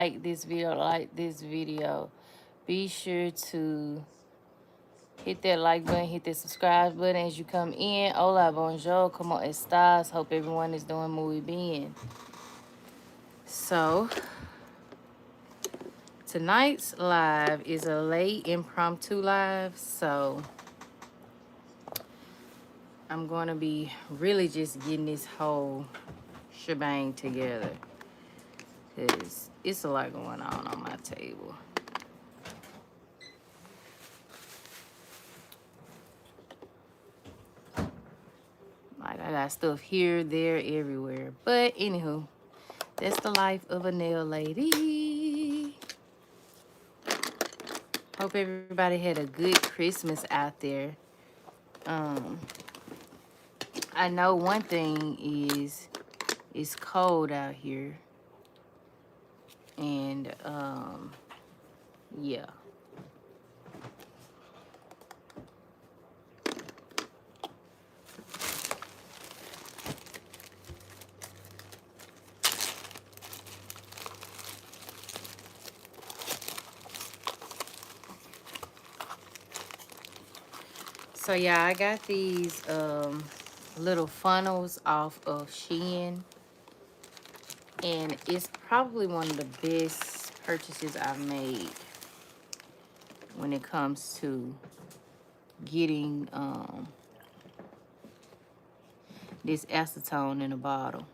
like this video. Be sure to hit that like button, hit that subscribe button as you come in. Hola, bonjour, como estas? Hope everyone is doing muy bien. So, tonight's live is a late impromptu live. So, I'm going to be really just getting this whole shebang together. Because it's a lot going on my table. Like, I got stuff here, there, everywhere. But, anywho, that's the life of a nail lady. Hope everybody had a good Christmas out there. I know one thing is it's cold out here. And, yeah. So yeah, I got these little funnels off of Shein, and it's probably one of the best purchases I've made when it comes to getting this acetone in a bottle.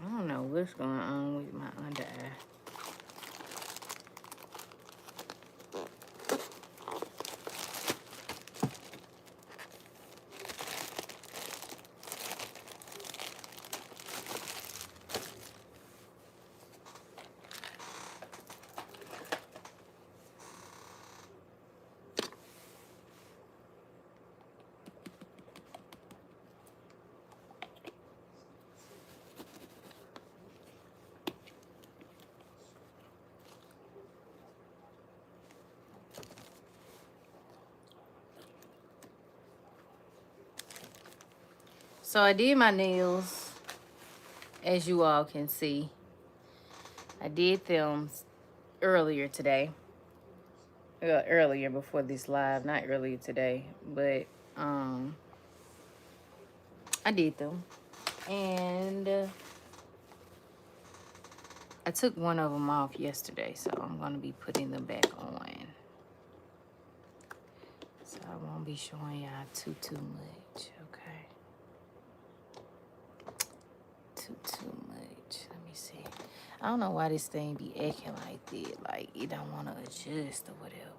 I don't know what's going on with my under eye. So I did my nails, as you all can see. I did them earlier today. Earlier before this live, not earlier today, but I did them. And I took one of them off yesterday, so I'm going to be putting them back on. So I won't be showing y'all too much, okay? Too much. Let me see. I don't know why this thing be acting like that. Like, it don't want to adjust or whatever.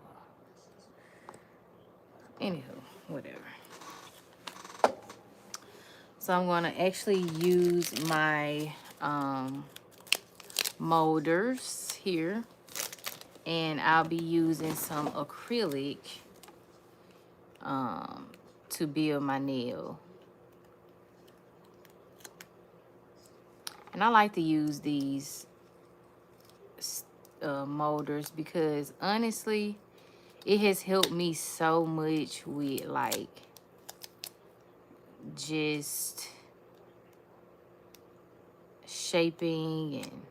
Anywho, whatever. So I'm going to actually use my molders here. And I'll be using some acrylic to build my nail. And I like to use these molders because honestly, it has helped me so much with like just shaping and,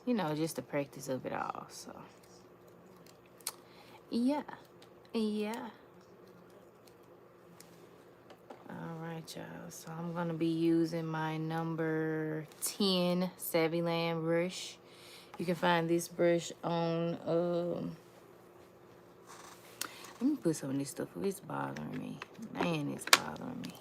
you know, just the practice of it all. So yeah. All right, y'all. So I'm gonna be using my number 10 Savvy Land brush. You can find this brush on let me put some of this stuff up. It's bothering me. Man, it's bothering me.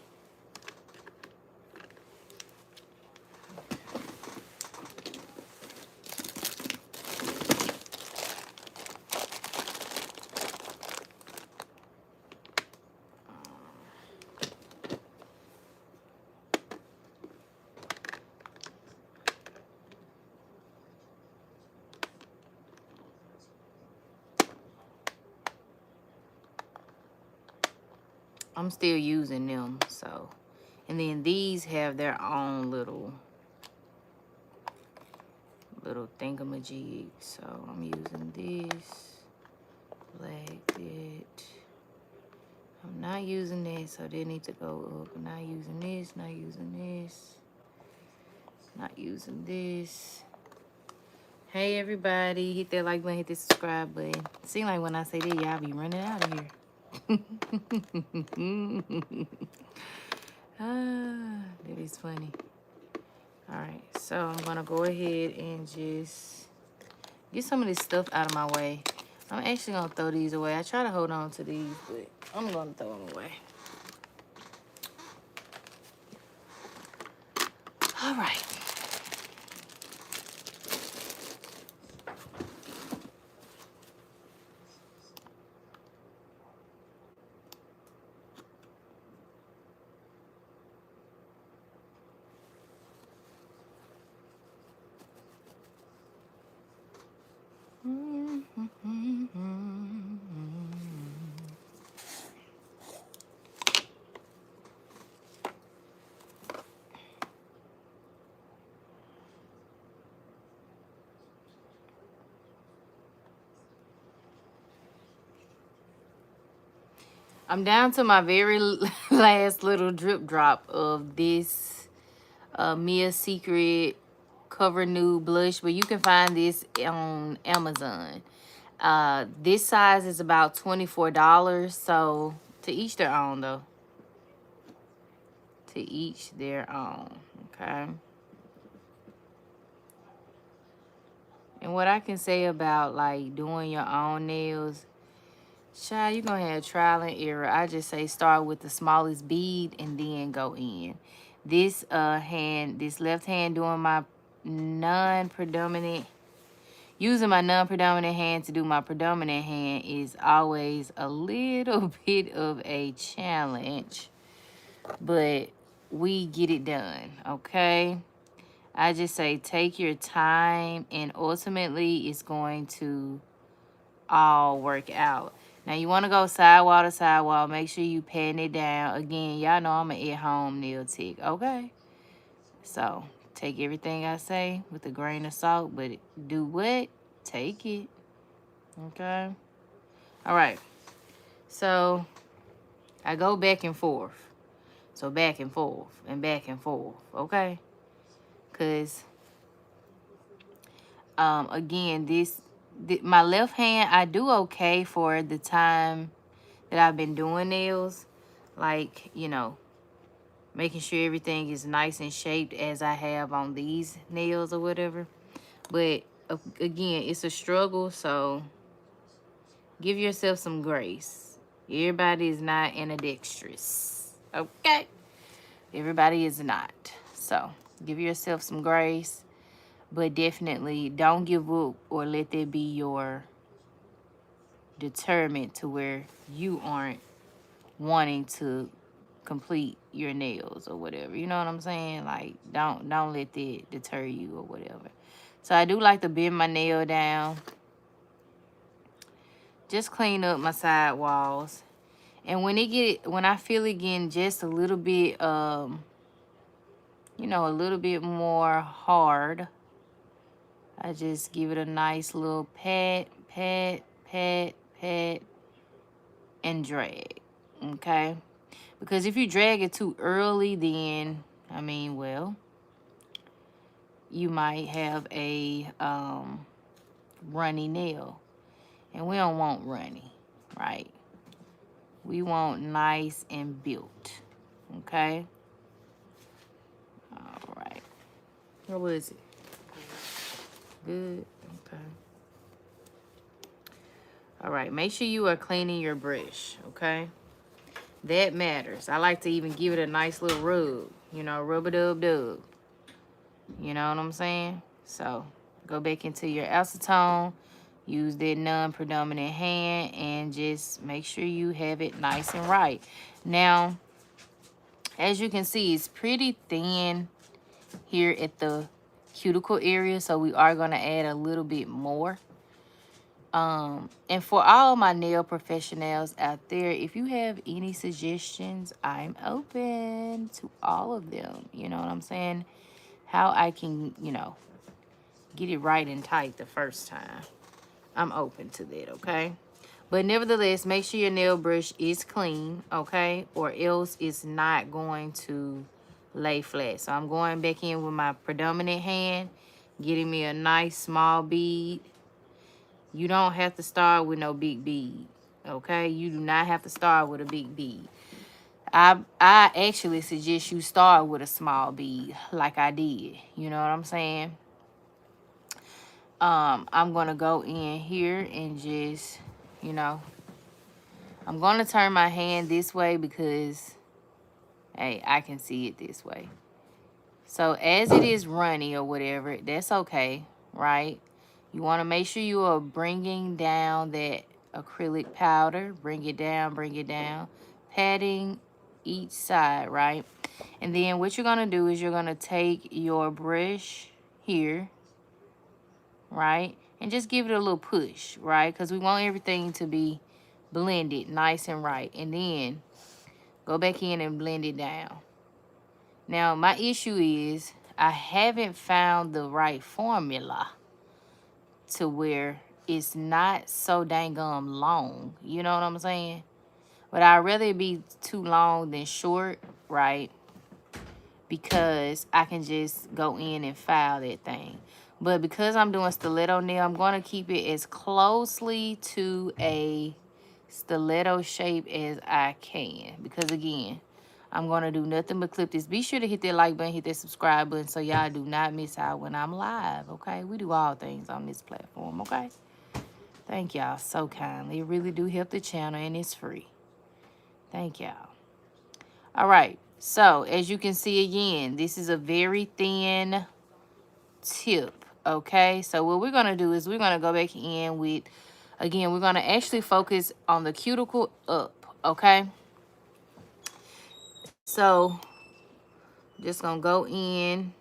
I'm still using them, so. And then these have their own little thingamajig. So I'm using this, like that. I'm not using this, so they need to go up. I'm not using this, not using this, not using this. Hey everybody, hit that like button, hit the subscribe button. Seems like when I say that, y'all be running out of here. That is funny. All right, so I'm gonna go ahead and just get some of this stuff out of my way. I'm actually gonna throw these away. I try to hold on to these, but I'm gonna throw them away. All right. I'm down to my very last little drip drop of this Mia Secret Cover Nude Blush, but you can find this on Amazon. This size is about $24, so to each their own though. To each their own, okay? And what I can say about like doing your own nails, child, you're gonna have trial and error. I just say start with the smallest bead and then go in. This this left hand doing my non-predominant, using my non-predominant hand to do my predominant hand is always a little bit of a challenge, but we get it done, okay? I just say take your time, and ultimately it's going to all work out. Now you want to go sidewall to sidewall. Make sure you patting it down. Again, y'all know I'm an at-home nail tech, okay? So take everything I say with a grain of salt, but do what? Take it, okay? All right. So I go back and forth. So back and forth and back and forth, okay? Because again, my left hand, I do okay for the time that I've been doing nails, like, you know, making sure everything is nice and shaped as I have on these nails or whatever. But again, it's a struggle, so give yourself some grace. Everybody is not ambidextrous, okay? Everybody is not. So give yourself some grace, but definitely don't give up or let that be your determinant to where you aren't wanting to complete your nails or whatever. You know what I'm saying? Like, don't let that deter you or whatever. So I do like to bend my nail down. Just clean up my side walls. And when I feel it getting just a little bit you know, a little bit more hard, I just give it a nice little pat, pat, pat, pat, and drag, okay? Because if you drag it too early, then, I mean, well, you might have a runny nail. And we don't want runny, right? We want nice and built, okay? All right. What was it? Good, okay. All right, make sure you are cleaning your brush, okay? That matters. I like to even give it a nice little rub, you know, rub-a-dub-dub. You know what I'm saying? So go back into your acetone, use that non-predominant hand, and just make sure you have it nice and right. Now, as you can see, it's pretty thin here at the cuticle area, so we are going to add a little bit more. And for all my nail professionals out there, if you have any suggestions, I'm open to all of them. You know what I'm saying? How I can, get it right and tight the first time. I'm open to that, okay? But nevertheless, make sure your nail brush is clean, okay? Or else it's not going to lay flat. So I'm going back in with my predominant hand, getting me a nice small bead. You don't have to start with no big bead, okay? You do not have to start with a big bead. I actually suggest you start with a small bead like I did. You know what I'm saying? I'm going to go in here and just, you know, I'm going to turn my hand this way because, hey, I can see it this way. So as it is runny or whatever, that's okay, right? You want to make sure you are bringing down that acrylic powder. Bring it down, patting each side, right? And then what you're going to do is you're going to take your brush here, right? And just give it a little push, right? Because we want everything to be blended nice and right. And then go back in and blend it down. Now, my issue is I haven't found the right formula to where it's not so dang long. You know what I'm saying? But I'd rather it be too long than short, right? Because I can just go in and file that thing. But because I'm doing stiletto nail, I'm going to keep it as closely to a stiletto shape as I can. Because again, I'm going to do nothing but clip this. Be sure to hit that like button, hit that subscribe button so y'all do not miss out when I'm live, okay? We do all things on this platform, okay? Thank y'all so kindly. It really do help the channel and it's free. Thank y'all. All right. So, as you can see again, this is a very thin tip, okay? So, what we're going to do is we're going to go back in with, again, we're going to actually focus on the cuticle up, okay? So, just going to go in,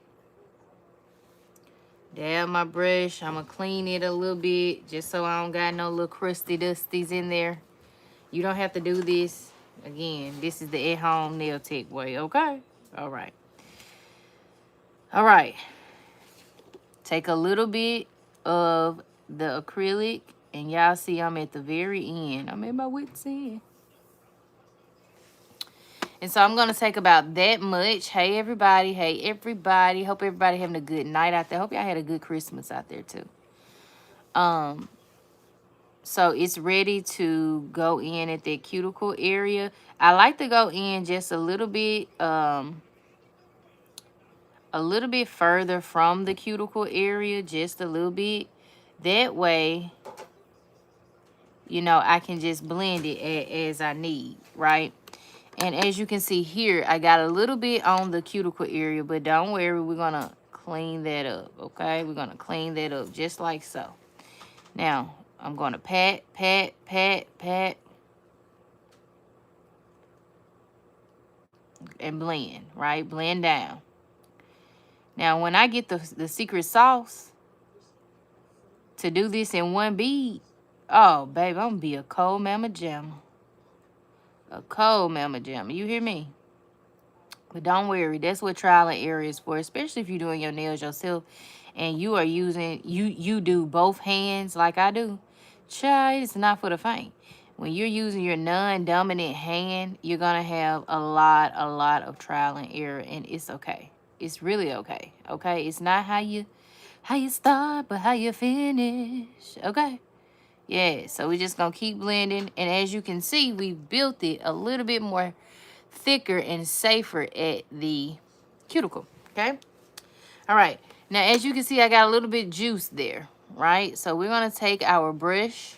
dab my brush. I'm going to clean it a little bit just so I don't got no little crusty dusties in there. You don't have to do this. Again, this is the at-home nail tech way, okay? All right. All right. Take a little bit of the acrylic, and y'all see I'm at the very end. I'm at my wit's end. And so I'm going to take about that much. Hey, everybody. Hey, everybody. Hope everybody having a good night out there. Hope y'all had a good Christmas out there, too. So it's ready to go in at that cuticle area. I like to go in just a little bit further from the cuticle area, just a little bit. That way, you know, I can just blend it as I need, right? And as you can see here, I got a little bit on the cuticle area, but don't worry, we're going to clean that up, okay? We're going to clean that up just like so. Now, I'm going to pat, pat, pat, pat, and blend, right? Blend down. Now, when I get the secret sauce to do this in one bead, oh, baby, I'm going to be a cold mama jamma. A cold mama jamma. You hear me? But don't worry, that's what trial and error is for, especially if you're doing your nails yourself and you are using, you do both hands like I do. Child, it's not for the faint. When you're using your non-dominant hand, you're going to have a lot of trial and error, and it's okay. It's really okay, okay? It's not how you start, but how you finish, okay? Yeah, so we're just going to keep blending, and as you can see, we've built it a little bit more thicker and safer at the cuticle, okay? All right, now as you can see, I got a little bit juice there, right? So we're going to take our brush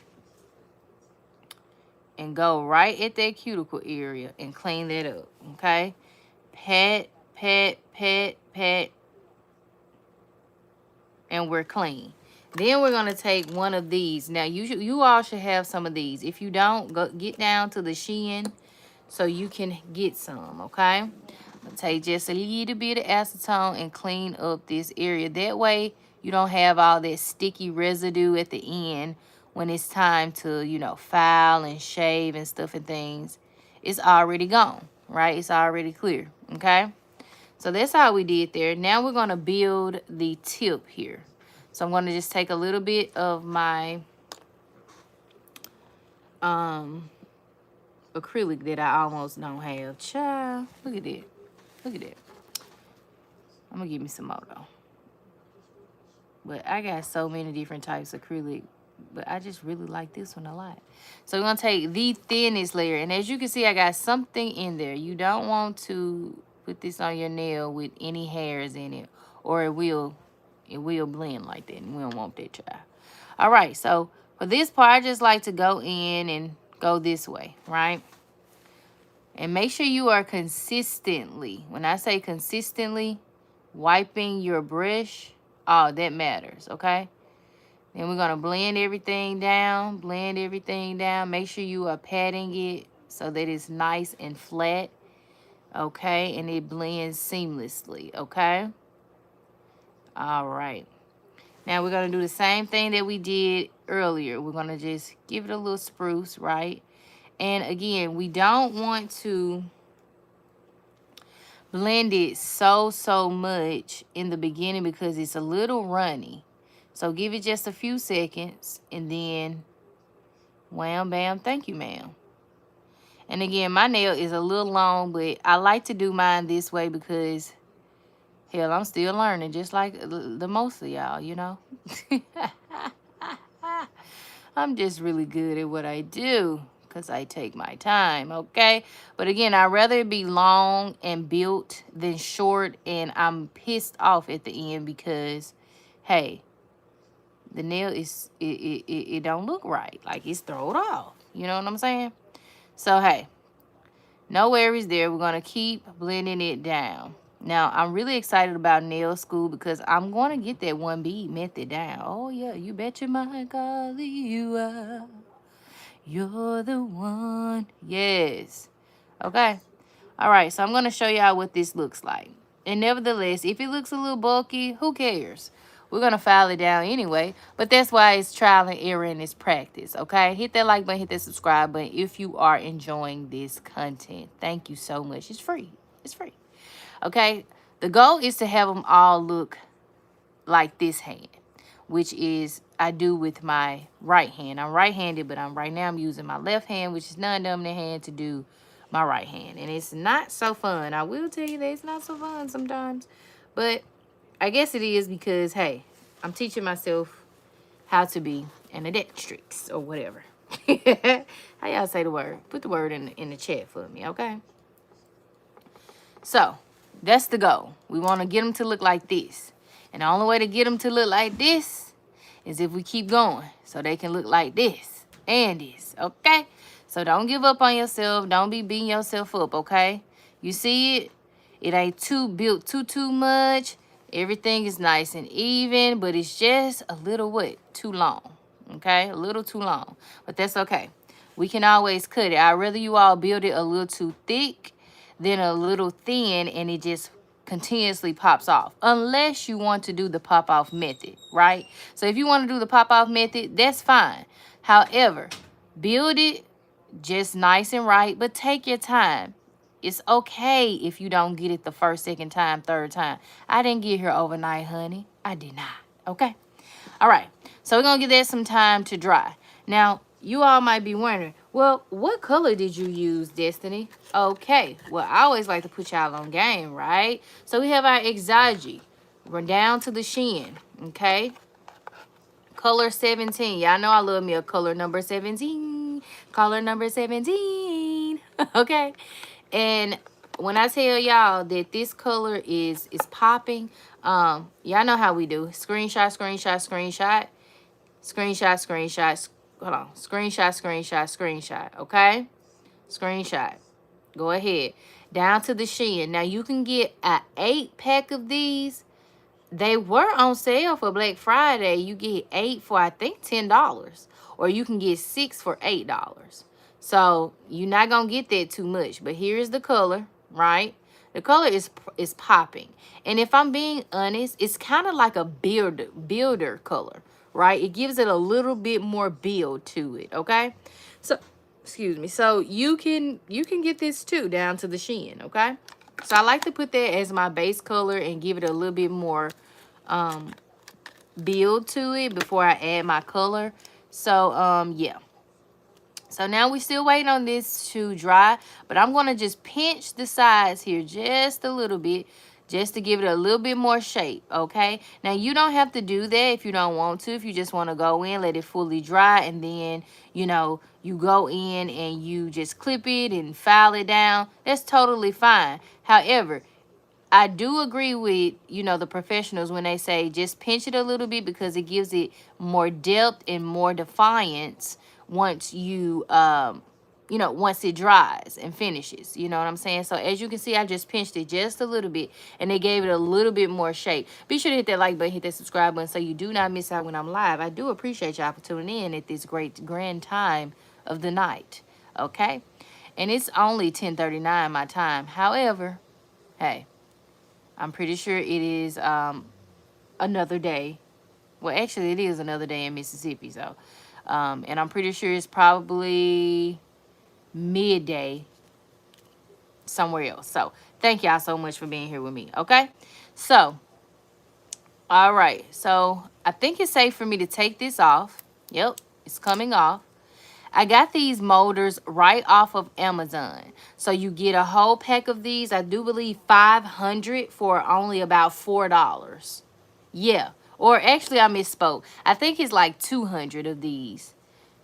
and go right at that cuticle area and clean that up, okay? Pat, pat, pat, pat, and we're clean. Then we're going to take one of these. Now, you all should have some of these. If you don't, go get down to the Shein so you can get some, okay? I'll take just a little bit of acetone and clean up this area. That way, you don't have all that sticky residue at the end when it's time to, you know, file and shave and stuff and things, it's already gone, right? It's already clear, okay? So that's how we did there. Now we're going to build the tip here. So I'm going to just take a little bit of my acrylic that I almost don't have. Child, look at that. Look at that. I'm going to give me some more though. But I got so many different types of acrylic. But I just really like this one a lot. So we're going to take the thinnest layer. And as you can see, I got something in there. You don't want to put this on your nail with any hairs in it. Or it will blend like that. And we don't want that, child. All right. So for this part, I just like to go in and go this way, right? And make sure you are consistently, when I say consistently, wiping your brush. Oh, that matters, okay? Then we're going to blend everything down, Make sure you are patting it so that it's nice and flat, okay? And it blends seamlessly, okay? All right. Now we're going to do the same thing that we did earlier. We're going to just give it a little spruce, right? And again, we don't want to blend it so much in the beginning because it's a little runny. So give it just a few seconds and then wham, bam, thank you, ma'am. And again, my nail is a little long, but I like to do mine this way because, hell, I'm still learning just like the most of y'all, you know. I'm just really good at what I do because I take my time, okay? But again, I'd rather it be long and built than short, and I'm pissed off at the end because, hey, the nail is, it don't look right. Like, it's thrown off. You know what I'm saying? So, hey, no worries there. We're going to keep blending it down. Now, I'm really excited about nail school because I'm going to get that one bead method down. Oh, yeah, you betcha my golly you are. You're the one. Yes. Okay. All right, so I'm going to show y'all what this looks like. And nevertheless, if it looks a little bulky, who cares? We're going to file it down anyway. But that's why it's trial and error and it's practice, okay? Hit that like button, hit that subscribe button if you are enjoying this content. Thank you so much. It's free. It's free. Okay? The goal is to have them all look like this hand, which is I do with my right hand. I'm right-handed, but right now I'm using my left hand, which is non-dominant hand, to do my right hand. And it's not so fun. I will tell you that it's not so fun sometimes. But I guess it is because, hey, I'm teaching myself how to be an ambidextrous or whatever. How y'all say the word? Put the word in the chat for me, okay? So, that's the goal. We want to get them to look like this. And the only way to get them to look like this is if we keep going. So they can look like this and this, okay? So don't give up on yourself. Don't be beating yourself up, okay? You see it? It ain't built too much. Everything is nice and even, but it's just a little what? Too long, okay? A little too long, but that's okay. We can always cut it. I'd rather you all build it a little too thick than a little thin and it just continuously pops off, unless you want to do the pop off method, right? So if you want to do the pop off method, that's fine. However, build it just nice and right, but take your time. It's okay if you don't get it the first, second time, third time. I didn't get here overnight, honey. I did not, okay? All right, so we're going to give that some time to dry. Now, you all might be wondering, well, what color did you use, Destiny? Okay, well, I always like to put y'all on game, right? So we have our Exagi. We're down to the shin, okay? Color 17. Y'all know I love me a color number 17. Color number 17, okay? And when I tell y'all that this color is popping, y'all know how we do. Screenshot, screenshot, screenshot. Screenshot, screenshot, hold on. Screenshot, screenshot, screenshot, okay? Screenshot. Go ahead. Down to the shin. Now, you can get an 8-pack of these. They were on sale for Black Friday. You get 8 for, I think, $10. Or you can get 6 for $8. So, you're not going to get that too much. But here's the color, right? The color is popping. And if I'm being honest, it's kind of like a builder color, right? It gives it a little bit more build to it, okay? So, excuse me. So you can get this too down to the shin, okay? So I like to put that as my base color and give it a little bit more build to it before I add my color. So yeah. So now we're still waiting on this to dry, but I'm going to just pinch the sides here just a little bit, just to give it a little bit more shape, okay? Now, you don't have to do that if you don't want to. If you just want to go in, let it fully dry, and then, you know, you go in and you just clip it and file it down. That's totally fine. However, I do agree with, you know, the professionals when they say just pinch it a little bit because it gives it more depth and more defiance once you know, once it dries and finishes. You know what I'm saying? So as you can see, I just pinched it just a little bit and it gave it a little bit more shape. Be sure to hit that like button, hit that subscribe button so you do not miss out when I'm live. I do appreciate y'all for tuning in at this great grand time of the night. Okay? And it's only 10:39 my time. However, hey, I'm pretty sure it is another day. Well, actually, it is another day in Mississippi. So, and I'm pretty sure it's probably midday somewhere else. So, thank y'all so much for being here with me. Okay. So, all right. So, I think it's safe for me to take this off. Yep, it's coming off. I got these molders right off of Amazon. So you get a whole pack of these. I do believe 500 for only about $4. Yeah. Or actually I misspoke. I think it's like 200 of these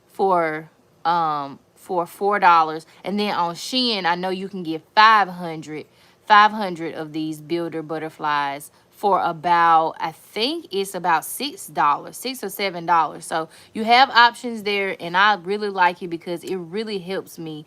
for $4. And then on Shein, I know you can get 500 of these builder butterflies for about, I think it's about $6, $6 or $7. So you have options there, and I really like it because it really helps me,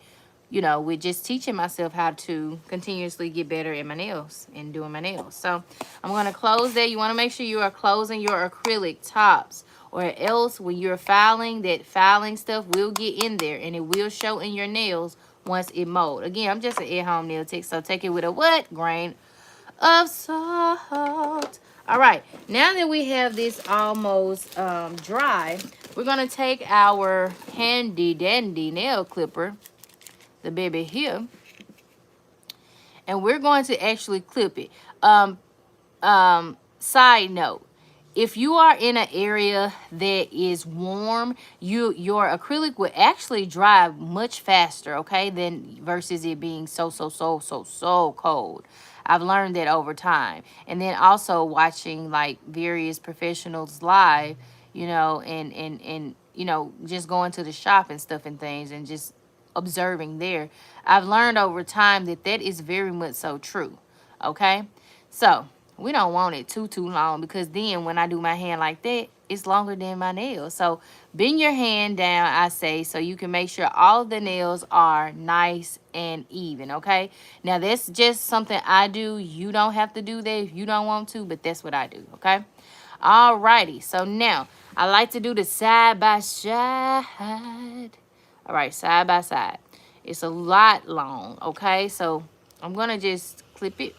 you know, with just teaching myself how to continuously get better at my nails and doing my nails. So I'm going to close that. You want to make sure you are closing your acrylic tops, or else when you're filing, that filing stuff will get in there and it will show in your nails once it mold. Again, I'm just an at-home nail tech, so take it with a what? Grain of salt. All right, now that we have this almost dry, we're going to take our handy dandy nail clipper, the baby here, and we're going to actually clip it. Side note, if you are in an area that is warm, your acrylic will actually dry much faster, okay, than versus it being so cold. I've learned that over time. And then also watching like various professionals live, you know, and you know, just going to the shop and stuff and things and just observing there. I've learned over time that that is very much so true. Okay? So, we don't want it too long, because then when I do my hand like that, it's longer than my nails. So bend your hand down, I say, so you can make sure all of the nails are nice and even, okay? Now that's just something I do. You don't have to do that if you don't want to, but that's what I do, okay? Alrighty, so now I like to do the side by side. All right, side by side. It's a lot long, okay? So I'm gonna just clip it.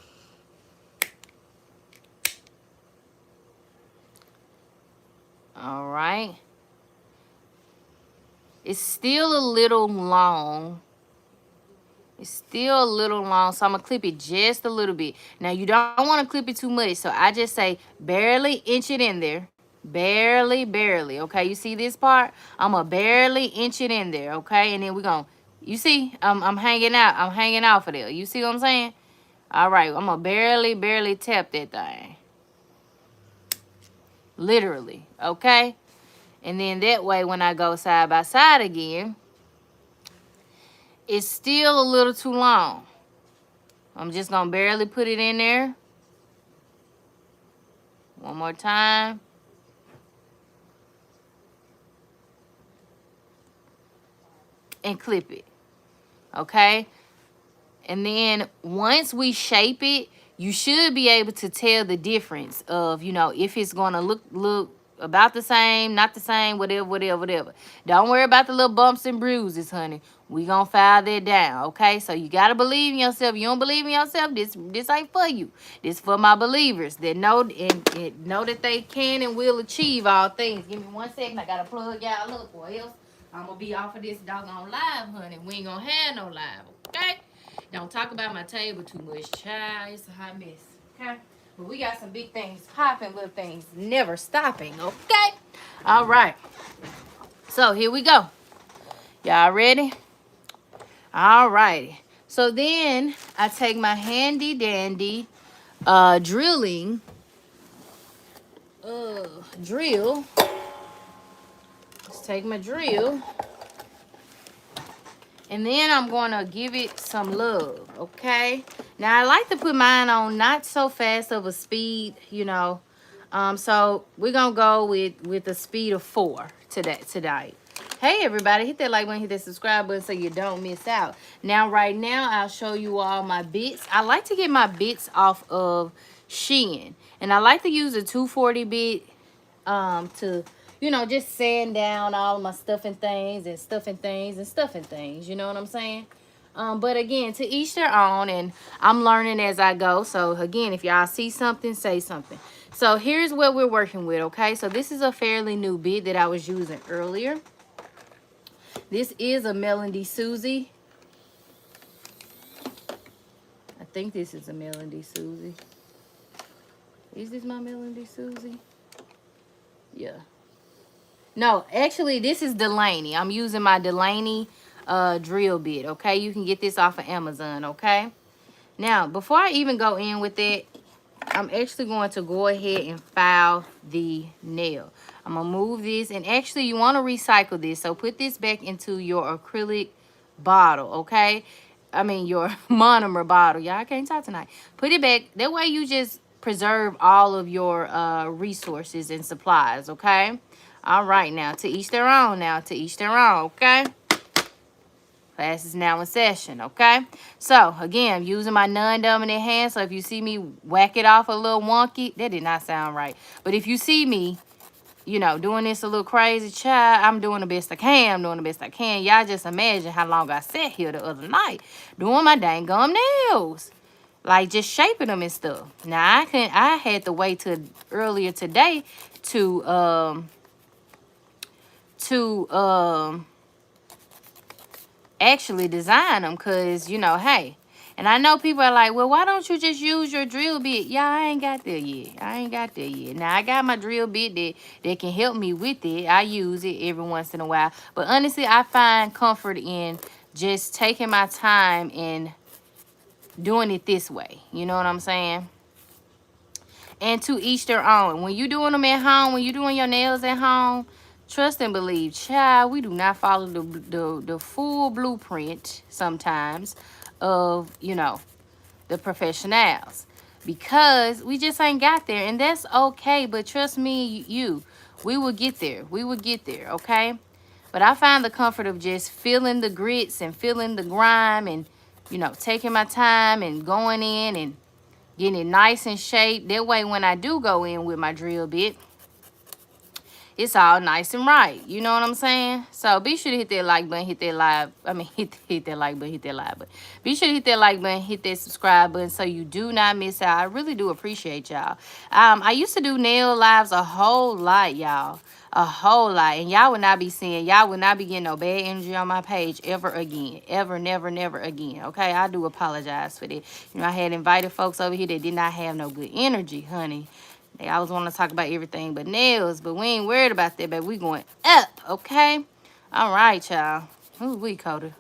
All right. It's still a little long. It's still a little long, so I'm going to clip it just a little bit. Now, you don't want to clip it too much, so I just say barely inch it in there. Barely, okay? You see this part? I'm going to barely inch it in there, okay? And then we're going to, you see, I'm hanging out. I'm hanging out for there. You see what I'm saying? All right, I'm going to barely tap that thing. Literally, okay? And then that way, when I go side by side again, it's still a little too long. I'm just going to barely put it in there. One more time. And clip it. Okay? And then once we shape it, you should be able to tell the difference of, you know, if it's going to look about the same, not the same, whatever, whatever, whatever. Don't worry about the little bumps and bruises, honey. We gonna file that down, okay? So you gotta believe in yourself. You don't believe in yourself, this ain't for you. This for my believers that know and know that they can and will achieve all things. Give me 1 second. I gotta plug y'all up, or else I'm gonna be off of this doggone live, honey. We ain't gonna have no live, okay? Don't talk about my table too much, child. It's a hot mess, okay? But we got some big things popping, little things never stopping, okay? All right. So here we go. Y'all ready? All righty. So then I take my handy dandy drilling drill. Let's take my drill. And then I'm going to give it some love, okay? Now, I like to put mine on not so fast of a speed, you know. So we're going to go with a speed of 4 tonight. Hey, everybody, hit that like button, hit that subscribe button so you don't miss out. Now, right now, I'll show you all my bits. I like to get my bits off of Shein. And I like to use a 240 bit to, you know, just sand down all of my stuffing things and stuffing things and stuffing things. You know what I'm saying? But again, to each their own, and I'm learning as I go. So again, if y'all see something, say something. So here's what we're working with, okay? So this is a fairly new bit that I was using earlier. This is a Melody Susie. I think this is a Melody Susie. Is this my Melody Susie? Yeah. No, actually, this is Delaney. I'm using my Delaney drill bit, okay? You can get this off of Amazon, okay? Now, before I even go in with it, I'm actually going to go ahead and file the nail. I'm going to move this. And actually, you want to recycle this. So put this back into your acrylic bottle, okay? I mean, your monomer bottle. Y'all can't talk tonight. Put it back. That way you just preserve all of your resources and supplies, okay? All right, now, to each their own now. To each their own, okay? Class is now in session, okay? So, again, I'm using my non-dominant hand. So, if you see me whack it off a little wonky, that did not sound right. But if you see me, you know, doing this a little crazy, child, I'm doing the best I can. I'm doing the best I can. Y'all just imagine how long I sat here the other night doing my dang gum nails. Like, just shaping them and stuff. Now, I had to wait till earlier today to actually design them, because, you know, hey, and I know people are like, well, why don't you just use your drill bit? Yeah, I ain't got there yet. I ain't got there yet. Now, I got my drill bit that can help me with it. I use it every once in a while. But honestly, I find comfort in just taking my time and doing it this way. You know what I'm saying? And to each their own. When you're doing them at home, when you're doing your nails at home, trust and believe, child, we do not follow the full blueprint sometimes of, you know, the professionals, because we just ain't got there, and that's okay. But trust me, we will get there. We will get there, okay? But I find the comfort of just feeling the grits and feeling the grime and, you know, taking my time and going in and getting it nice and shaped. That way, when I do go in with my drill bit, it's all nice and right. You know what I'm saying? So be sure to hit that like button, hit that live. I mean, hit that like button, hit that live button. Be sure to hit that like button, hit that subscribe button so you do not miss out. I really do appreciate y'all. I used to do nail lives a whole lot, y'all. A whole lot. And y'all would not be seeing, y'all would not be getting no bad energy on my page ever again. Ever, never, never again. Okay? I do apologize for that. You know, I had invited folks over here that did not have no good energy, honey. They always want to talk about everything but nails, but we ain't worried about that, baby. We going up, okay? All right, y'all. Ooh, we Coda.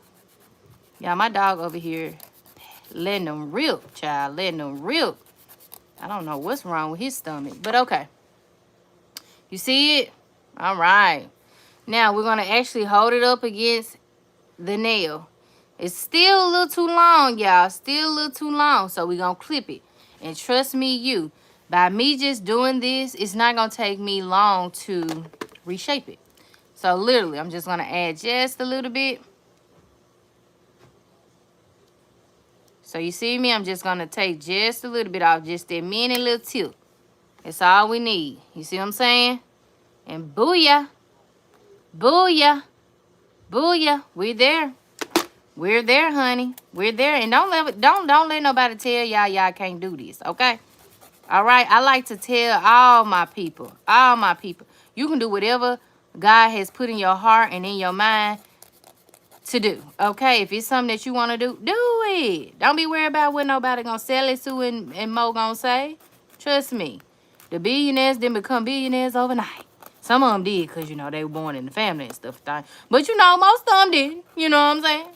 Y'all, my dog over here letting them rip, child. Letting them rip. I don't know what's wrong with his stomach, but okay. You see it? All right. Now, we're going to actually hold it up against the nail. It's still a little too long, y'all. Still a little too long, so we're going to clip it. And trust me, by me just doing this, it's not going to take me long to reshape it. So, literally, I'm just going to add just a little bit. So, you see me? I'm just going to take just a little bit off, just that mini little tip. That's all we need. You see what I'm saying? And booyah, booyah, booyah. We're there. We're there, honey. We're there. And don't let nobody tell y'all can't do this, okay? All right. I like to tell all my people, you can do whatever God has put in your heart and in your mind to do. Okay. If it's something that you want to do, do it. Don't be worried about what nobody gonna sell it to and Mo gonna say. Trust me. The billionaires didn't become billionaires overnight. Some of them did because, you know, they were born in the family and stuff. But, you know, most of them didn't. You know what I'm saying?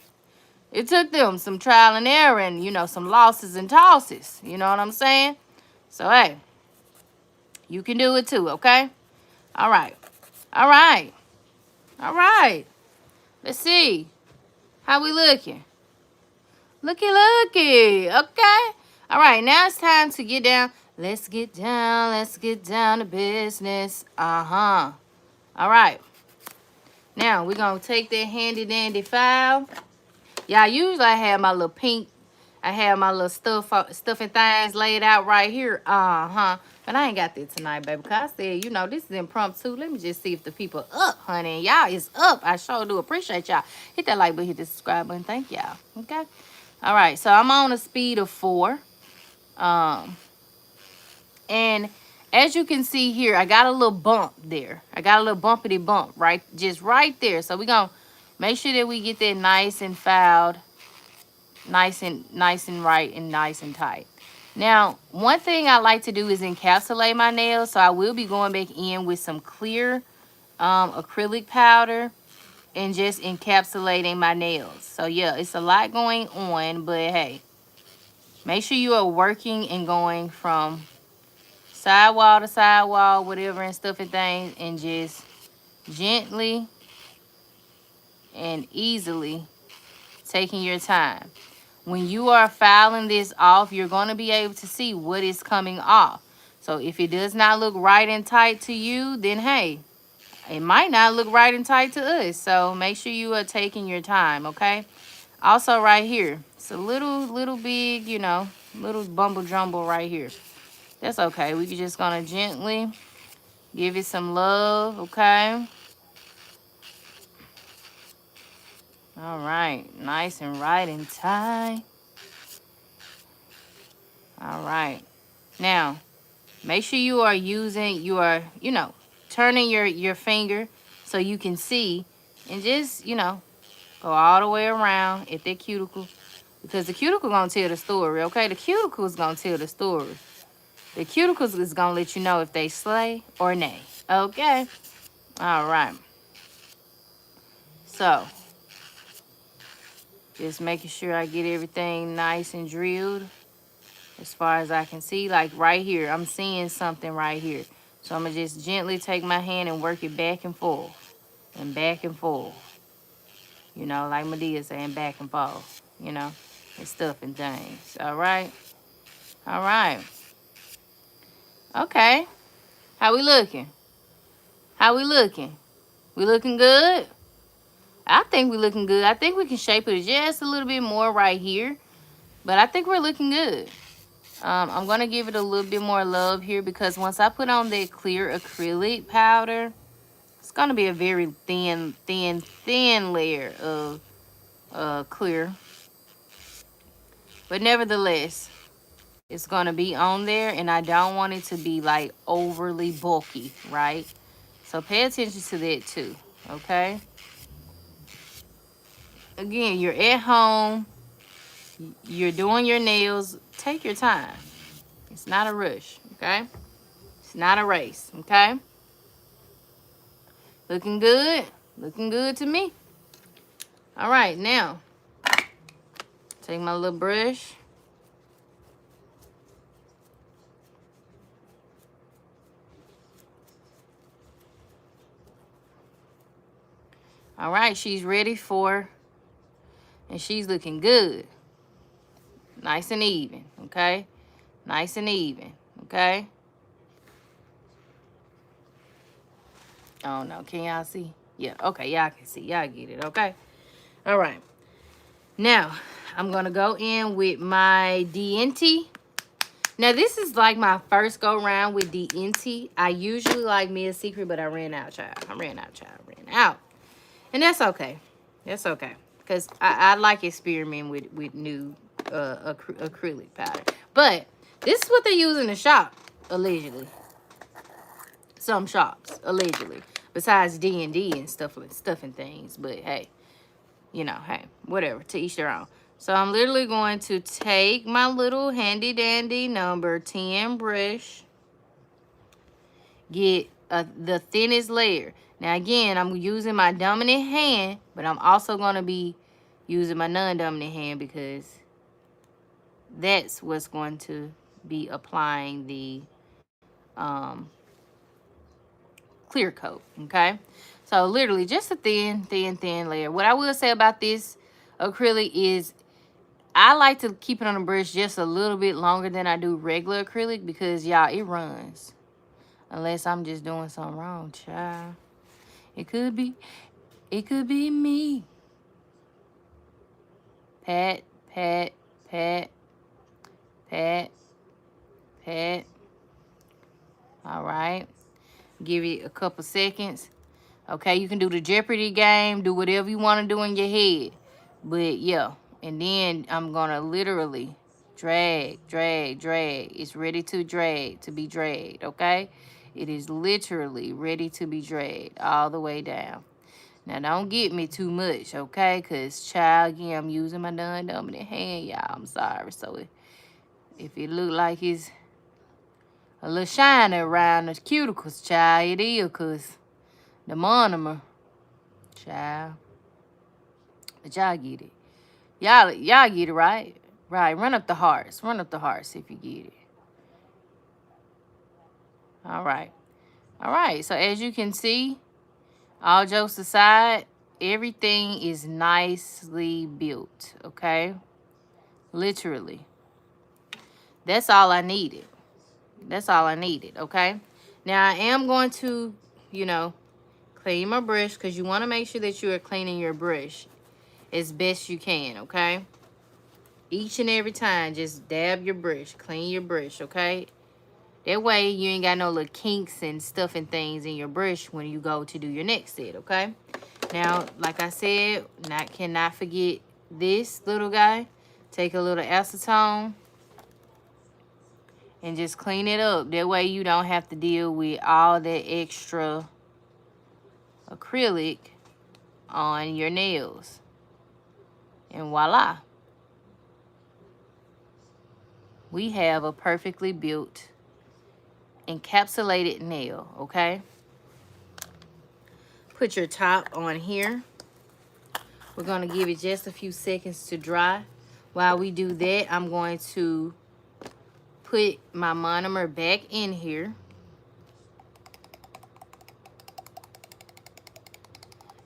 It took them some trial and error and, you know, some losses and tosses. You know what I'm saying? So, hey, you can do it too, okay? All right. All right. All right. Let's see. How we looking? Looky, looky. Okay. All right. Now it's time to get down. Let's get down. Let's get down to business. Uh-huh. All right. Now, we're going to take that handy dandy file. Y'all, usually I have my little pink. I have my little stuffing things laid out right here. Uh-huh. But I ain't got that tonight, baby. Because I said, you know, this is impromptu. Let me just see if the people up, honey. Y'all is up. I sure do appreciate y'all. Hit that like button, hit the subscribe button. Thank y'all. Okay? All right. So I'm on a speed of 4. And as you can see here, I got a little bump there. I got a little bumpity bump, right? Just right there. So we're going to make sure that we get that nice and filed. Nice and right and nice and tight. Now, one thing I like to do is encapsulate my nails. So I will be going back in with some clear acrylic powder and just encapsulating my nails. So yeah, it's a lot going on, but hey, make sure you are working and going from sidewall to sidewall, whatever, and stuff and things, and just gently and easily taking your time. When you are filing this off, you're going to be able to see what is coming off. So if it does not look right and tight to you, then hey, it might not look right and tight to us. So make sure you are taking your time, okay? Also right here, it's a little big, you know, little bumble jumble right here. That's okay. We're just going to gently give it some love, okay? All right, nice and right and tight. All right. Now, make sure you are using you know, turning your finger so you can see and just, you know, go all the way around at that cuticle because the cuticle gonna tell the story, okay? The cuticle is gonna tell the story. The cuticles is gonna let you know if they slay or nay, okay? All right. So, just making sure I get everything nice and drilled. As far as I can see, like right here, I'm seeing something right here. So I'm going to just gently take my hand and work it back and forth. And back and forth. You know, like Medea saying back and forth. You know, and stuff and things. All right? All right. Okay. How we looking? How we looking? We looking good? I think we looking good. I think we can shape it just a little bit more right here. But I think we're looking good. I'm going to give it a little bit more love here because once I put on that clear acrylic powder, it's going to be a very thin layer of clear. But nevertheless, it's going to be on there and I don't want it to be like overly bulky, right? So pay attention to that too, okay? Again, you're at home. You're doing your nails. Take your time. It's not a rush, okay? It's not a race, okay? Looking good. Looking good to me. All right, now, take my little brush. All right, she's ready for, and she's looking good. Nice and even, okay? Nice and even, okay? Oh, no, can y'all see? Yeah, okay, y'all can see. Y'all get it, okay? All right. Now, I'm going to go in with my DNT Now, this is like my first go round with the NT. I usually like me a secret, but I ran out, child. I ran out. And that's okay. That's okay. Because I like experimenting with new acrylic powder. But this is what they use in the shop, allegedly. Some shops, allegedly. Besides D&D and stuff and things. But hey, you know, hey, whatever. To each their own. So I'm literally going to take my little handy dandy number 10 brush. Get the thinnest layer. Now again, I'm using my dominant hand, but I'm also going to be using my non-dominant hand because that's what's going to be applying the clear coat, okay? So literally just a thin layer. What I will say about this acrylic is I like to keep it on the brush just a little bit longer than I do regular acrylic because, y'all, it runs. Unless I'm just doing something wrong, child. It could be me. Pat, pat, pat, pat, pat. All right. Give it a couple seconds. Okay, you can do the Jeopardy game. Do whatever you want to do in your head. But, yeah. And then I'm going to literally drag. It's ready to drag, to be dragged, okay? It is literally ready to be dragged all the way down. Now, don't get me too much, okay? Because, child, again, I'm using my non-dominant hand, y'all. I'm sorry. So, if it look like it's a little shiny around the cuticles, child, it is because the monomer, child. But y'all get it. Y'all get it, right? Right. Run up the hearts. Run up the hearts if you get it. All right. All right. So, as you can see, all jokes aside, everything is nicely built, okay? Literally. That's all I needed. That's all I needed, okay? Now, I am going to, you know, clean my brush because you want to make sure that you are cleaning your brush as best you can, okay? Each and every time, just dab your brush, clean your brush, okay? That way, you ain't got no little kinks and stuff and things in your brush when you go to do your next set, okay? Now, like I said, cannot forget this little guy. Take a little acetone and just clean it up. That way, you don't have to deal with all that extra acrylic on your nails. And voila. We have a perfectly built encapsulated nail, okay? Put your top on here. We're going to give it just a few seconds to dry. While we do that, I'm going to put my monomer back in here.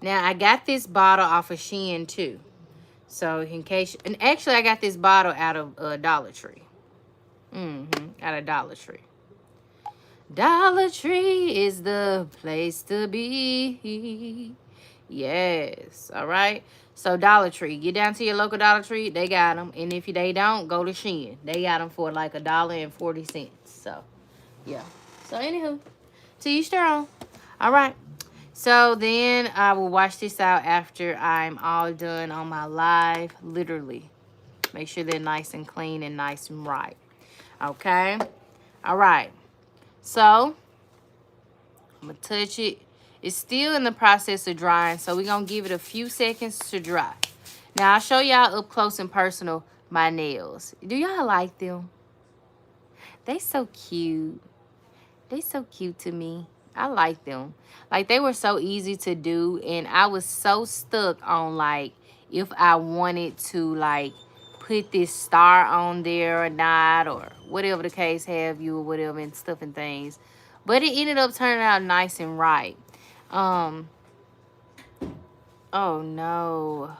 Now, I got this bottle off of Shein too. So, in case... And actually, I got this bottle out of Dollar Tree. Out of Dollar Tree. Dollar Tree is the place to be. Yes. All right. So, Dollar Tree. Get down to your local Dollar Tree. They got them. And if they don't, go to Shein. They got them for like $1.40. So, yeah. So, anywho, to each their own. All right. So, then I will wash this out after I'm all done on my live. Literally. Make sure they're nice and clean and nice and right. Okay. All right. So, I'm going to touch it. It's still in the process of drying, so we're going to give it a few seconds to dry. Now, I'll show y'all up close and personal my nails. Do y'all like them? They so cute. They so cute to me. I like them. Like, they were so easy to do, and I was so stuck on, like, if I wanted to, like, put this star on there or not, or whatever the case have you, or whatever, and stuff and things. But it ended up turning out nice and right. Oh no.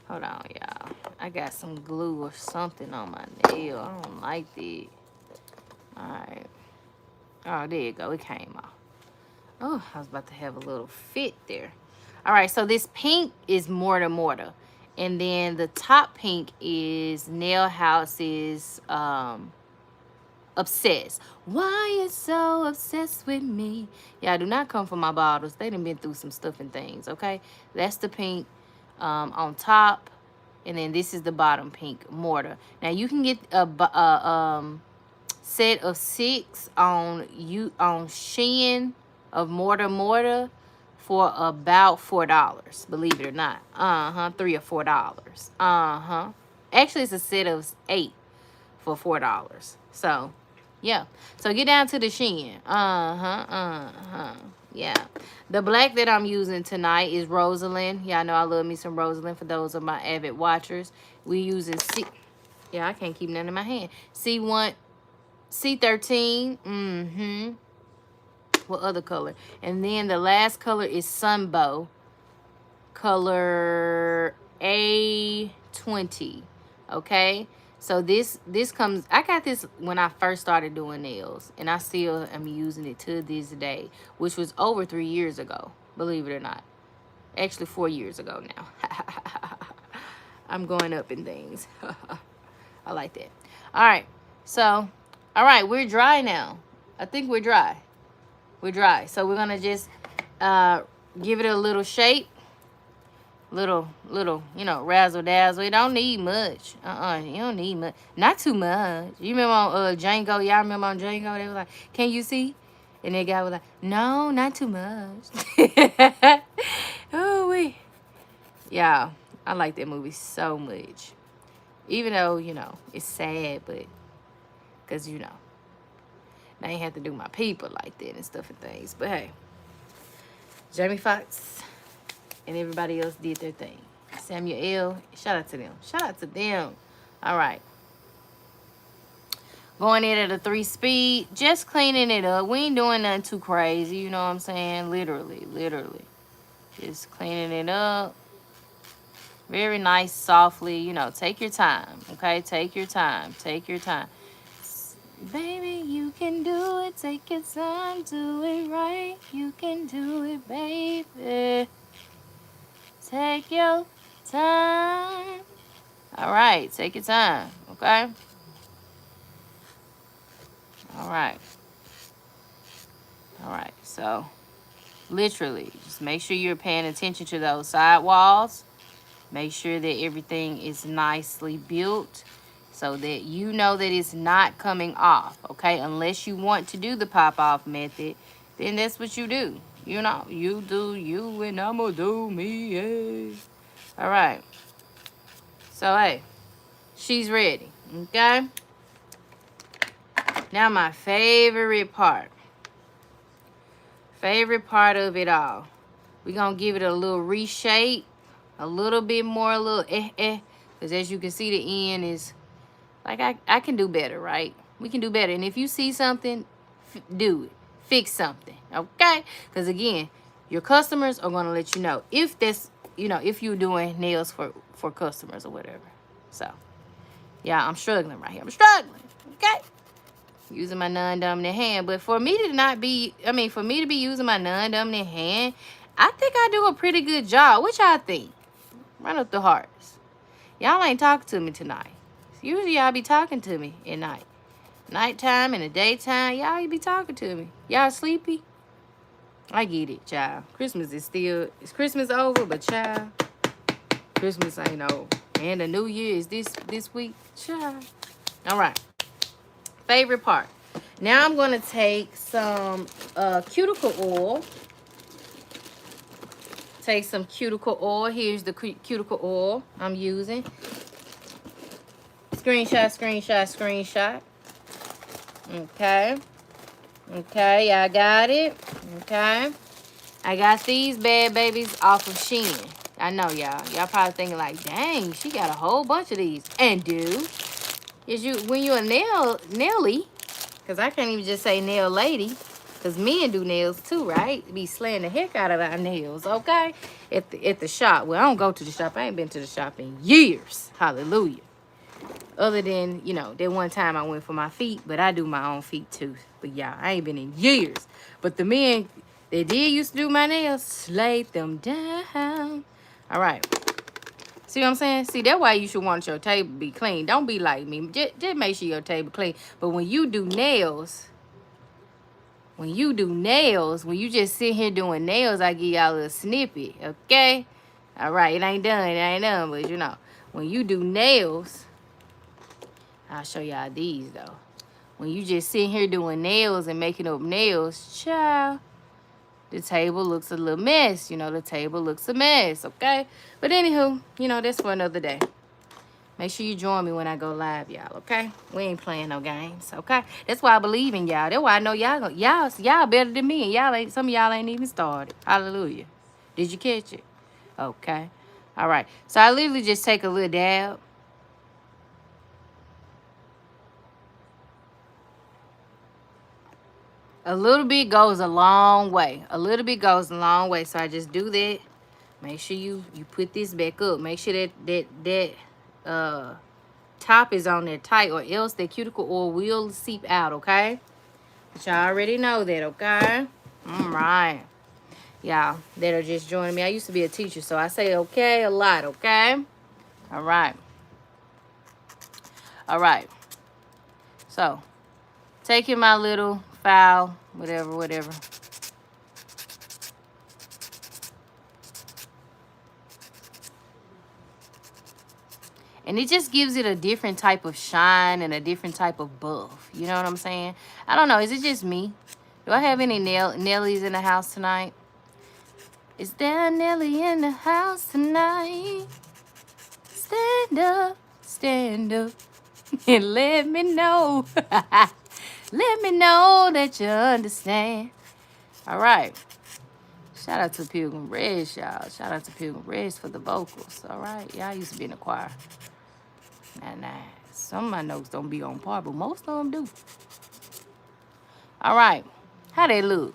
Hold on, y'all. I got some glue or something on my nail. I don't like that. Alright. Oh, there you go. It came off. Oh, I was about to have a little fit there. Alright, so this pink is Mortar. And then the top pink is Nail House's Obsessed. Why you so obsessed with me? Yeah, do not come for my bottles. They done been through some stuff and things, okay? That's the pink on top. And then this is the bottom pink mortar. Now you can get a set of 6 on Shein of mortar for about $4. Believe it or not. $3 or $4. Actually, it's a set of 8 for $4. So, yeah. So get down to the Shein. Yeah. The black that I'm using tonight is Rosalind. Yeah, I know I love me some Rosalind for those of my avid watchers. We using yeah, I can't keep none in my hand. C13. What other color? And then the last color is Sunbow. Color A20. Okay? So this comes, I got this when I first started doing nails, and I still am using it to this day, which was over 3 years ago, believe it or not. Actually 4 years ago now. I'm going up in things. I like that. All right. So, all right, we're dry now. I think we're dry. We're dry. So we're going to just give it a little shape. Little, you know, razzle dazzle. You don't need much. You don't need much. Not too much. You remember on Django? Y'all remember on Django? They were like, can you see? And that guy was like, no, not too much. Oh, wait. Yeah, I like that movie so much. Even though, you know, it's sad, but because, you know, I ain't have to do my people like that and stuff and things. But hey, Jamie Foxx and everybody else did their thing. Samuel L., shout out to them. Shout out to them. All right. Going in at a 3-speed. Just cleaning it up. We ain't doing nothing too crazy. You know what I'm saying? Literally. Just cleaning it up. Very nice, softly. You know, take your time. Okay? Take your time. Take your time. Baby, you can do it. Take your time. Do it right. You can do it, baby. Take your time. All right. Take your time. Okay? All right. All right. So, literally, just make sure you're paying attention to those side walls. Make sure that everything is nicely built so that you know that it's not coming off. Okay? Unless you want to do the pop-off method, then that's what you do. You know, you do you and I'ma do me, yeah. All right. So, hey, she's ready. Okay? Now, my favorite part. Favorite part of it all. We're going to give it a little reshape. A little bit more, a little Because as you can see, the end is, like, I can do better, right? We can do better. And if you see something, do it. Fix something, okay? Because, again, your customers are going to let you know if that's, you know, if you're doing nails for customers or whatever. So, yeah, I'm struggling right here. I'm struggling, okay? Using my non-dominant hand. But for me to not be, for me to be using my non-dominant hand, I think I do a pretty good job. What y'all think? Run up the hearts. Y'all ain't talking to me tonight. Usually y'all be talking to me at night. Nighttime and the daytime, y'all be talking to me. Y'all sleepy? I get it, child. Christmas is Christmas over, but child, Christmas ain't over. And the New Year is this week, child. All right. Favorite part. Now I'm going to take some cuticle oil. Take some cuticle oil. Here's the cuticle oil I'm using. Screenshot. Okay. Okay, I got it. Okay. I got these bad babies off of Shein. I know, y'all. Y'all probably thinking like, dang, she got a whole bunch of these. And do. When you're a naily, because I can't even just say nail lady, because men do nails too, right? Be slaying the heck out of our nails, okay? At the shop. Well, I don't go to the shop. I ain't been to the shop in years. Hallelujah. Other than, you know, that one time I went for my feet, but I do my own feet too. But yeah, I ain't been in years. But the men that did used to do my nails, slayed them down. All right. See what I'm saying? See, that's why you should want your table to be clean. Don't be like me. Just make sure your table clean. But when you do nails, when you just sit here doing nails, I give y'all a little snippet, okay? All right, it ain't done, but you know, when you do nails, I'll show y'all these though. When you just sit here doing nails and making up nails, child, the table looks a little mess. You know, the table looks a mess, okay? But anywho, you know, that's for another day. Make sure you join me when I go live, y'all, okay? We ain't playing no games, okay? That's why I believe in y'all. That's why I know y'all better than me. And some of y'all ain't even started. Hallelujah. Did you catch it? Okay. All right. So I literally just take a little dab. A little bit goes a long way. A little bit goes a long way. So I just do that. Make sure you put this back up. Make sure that top is on there tight, or else the cuticle oil will seep out, okay? But y'all already know that, okay? All right. Y'all that are just joining me. I used to be a teacher, so I say okay a lot, okay? All right. All right. So, taking my little file, whatever. And it just gives it a different type of shine and a different type of buff. You know what I'm saying? I don't know. Is it just me? Do I have any Nellies in the house tonight? Is there a Nelly in the house tonight? Stand up, and let me know. Let me know that you understand. All right. Shout out to Pilgrim Reds, y'all. Shout out to Pilgrim Reds for the vocals. All right. Y'all used to be in the choir. Nah. Some of my notes don't be on par, but most of them do. All right. How they look?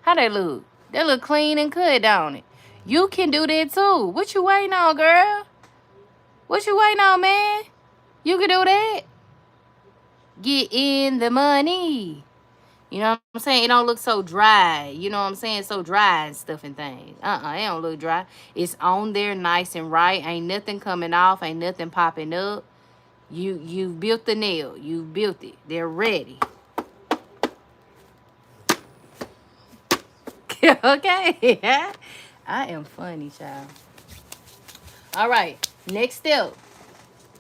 They look clean and good, don't it? You can do that too. What you waiting on, girl? What you waiting on, man? You can do that. Get in the money. You know what I'm saying? It don't look so dry. You know what I'm saying? So dry and stuff and things. It don't look dry. It's on there nice and right. Ain't nothing coming off. Ain't nothing popping up. You built the nail. You built it. They're ready. Okay. I am funny, child. All right. Next step.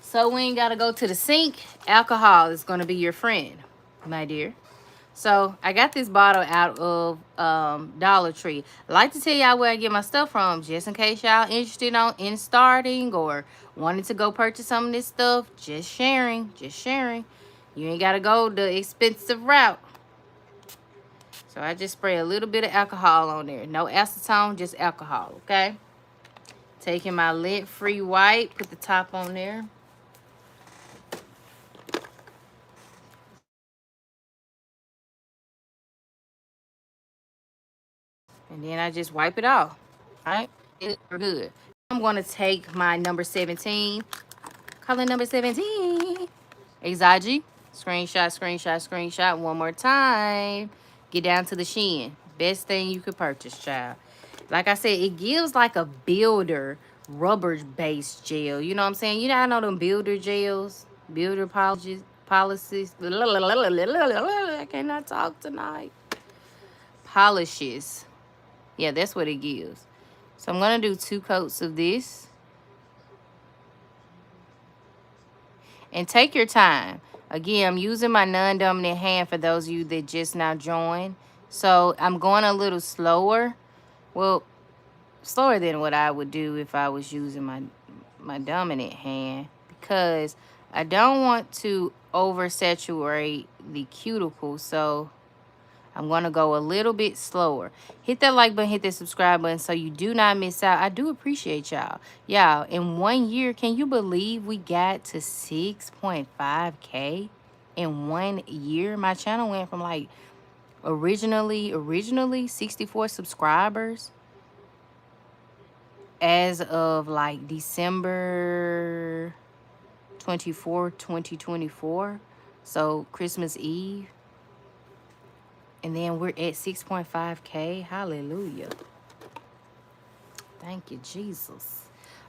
So we ain't got to go to the sink. Alcohol is going to be your friend, my dear. So I got this bottle out of Dollar Tree. I like to tell y'all where I get my stuff from, just in case y'all interested in starting or wanting to go purchase some of this stuff. Just sharing. You ain't got to go the expensive route. So I just spray a little bit of alcohol on there. No acetone, just alcohol, okay? Taking my lint-free wipe, put the top on there. And then I just wipe it off. All right? It's good. I'm going to take my number 17. Color number 17. Exagi. Screenshot. One more time. Get down to the shin. Best thing you could purchase, child. Like I said, it gives like a builder rubber-based gel. You know what I'm saying? You know, I know them builder gels. Builder policies. I cannot talk tonight. Polishes. Yeah, that's what it gives. So I'm going to do 2 coats of this. And take your time. Again, I'm using my non-dominant hand for those of you that just now joined. So I'm going a little slower. Well, slower than what I would do if I was using my dominant hand. Because I don't want to oversaturate the cuticle. So I'm going to go a little bit slower. Hit that like button, hit that subscribe button so you do not miss out. I do appreciate y'all. Y'all, in 1 year, can you believe we got to 6.5K in 1 year? My channel went from like originally 64 subscribers as of like December 24th, 2024. So Christmas Eve. And then we're at 6.5K. Hallelujah. Thank you, Jesus.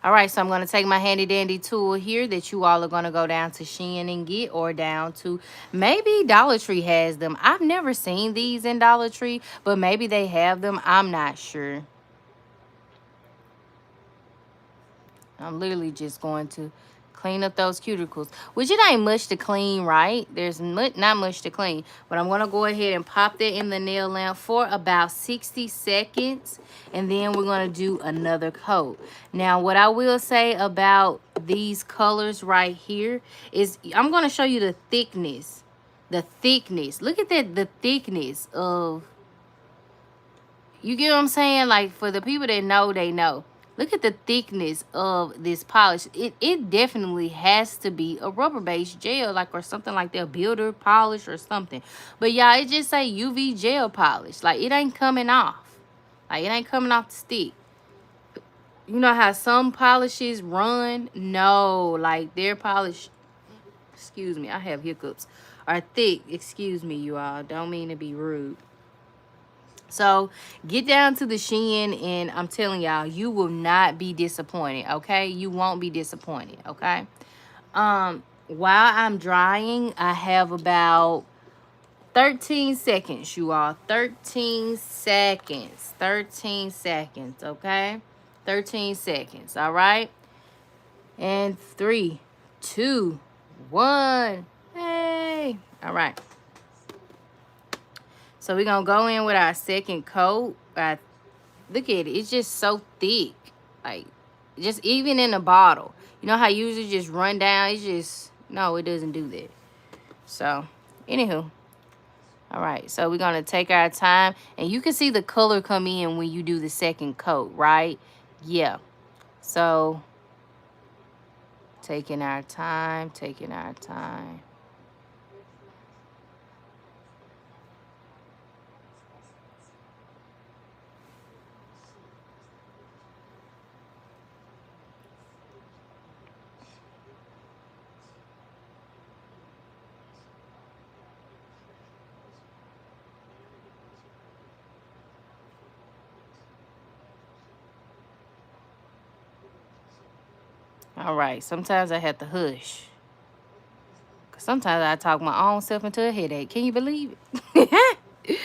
All right, so I'm going to take my handy dandy tool here that you all are going to go down to Shein and get, or down to maybe Dollar Tree has them. I've never seen these in Dollar Tree, but maybe they have them. I'm not sure. I'm literally just going to clean up those cuticles, which it ain't much to clean, right? There's not much to clean, but I'm going to go ahead and pop that in the nail lamp for about 60 seconds, and then we're going to do another coat. Now, what I will say about these colors right here is I'm going to show you the thickness. The thickness. Look at that, the thickness of, you get what I'm saying? Like, for the people that know, they know. Look at the thickness of this polish. It definitely has to be a rubber-based gel, like, or something like that, builder polish or something. But y'all, it just say UV gel polish. Like, it ain't coming off. Like, it ain't coming off the stick. You know how some polishes run? No, like, their polish, excuse me, I have hiccups, are thick. Excuse me, you all. Don't mean to be rude. So get down to the Shein, and I'm telling y'all, you will not be disappointed, okay? You won't be disappointed, okay? While I'm drying, I have about 13 seconds, you all. 13 seconds. 13 seconds, okay? 13 seconds, all right? And 3, 2, 1. Hey. All right. So we're going to go in with our second coat. Look at it. It's just so thick. Like, just even in the bottle. You know how usually just run down? It's just, no, it doesn't do that. So, anywho. All right. So we're going to take our time. And you can see the color come in when you do the second coat, right? Yeah. So, taking our time, taking our time. All right. Sometimes I have to hush. Sometimes I talk my own self into a headache. Can you believe it?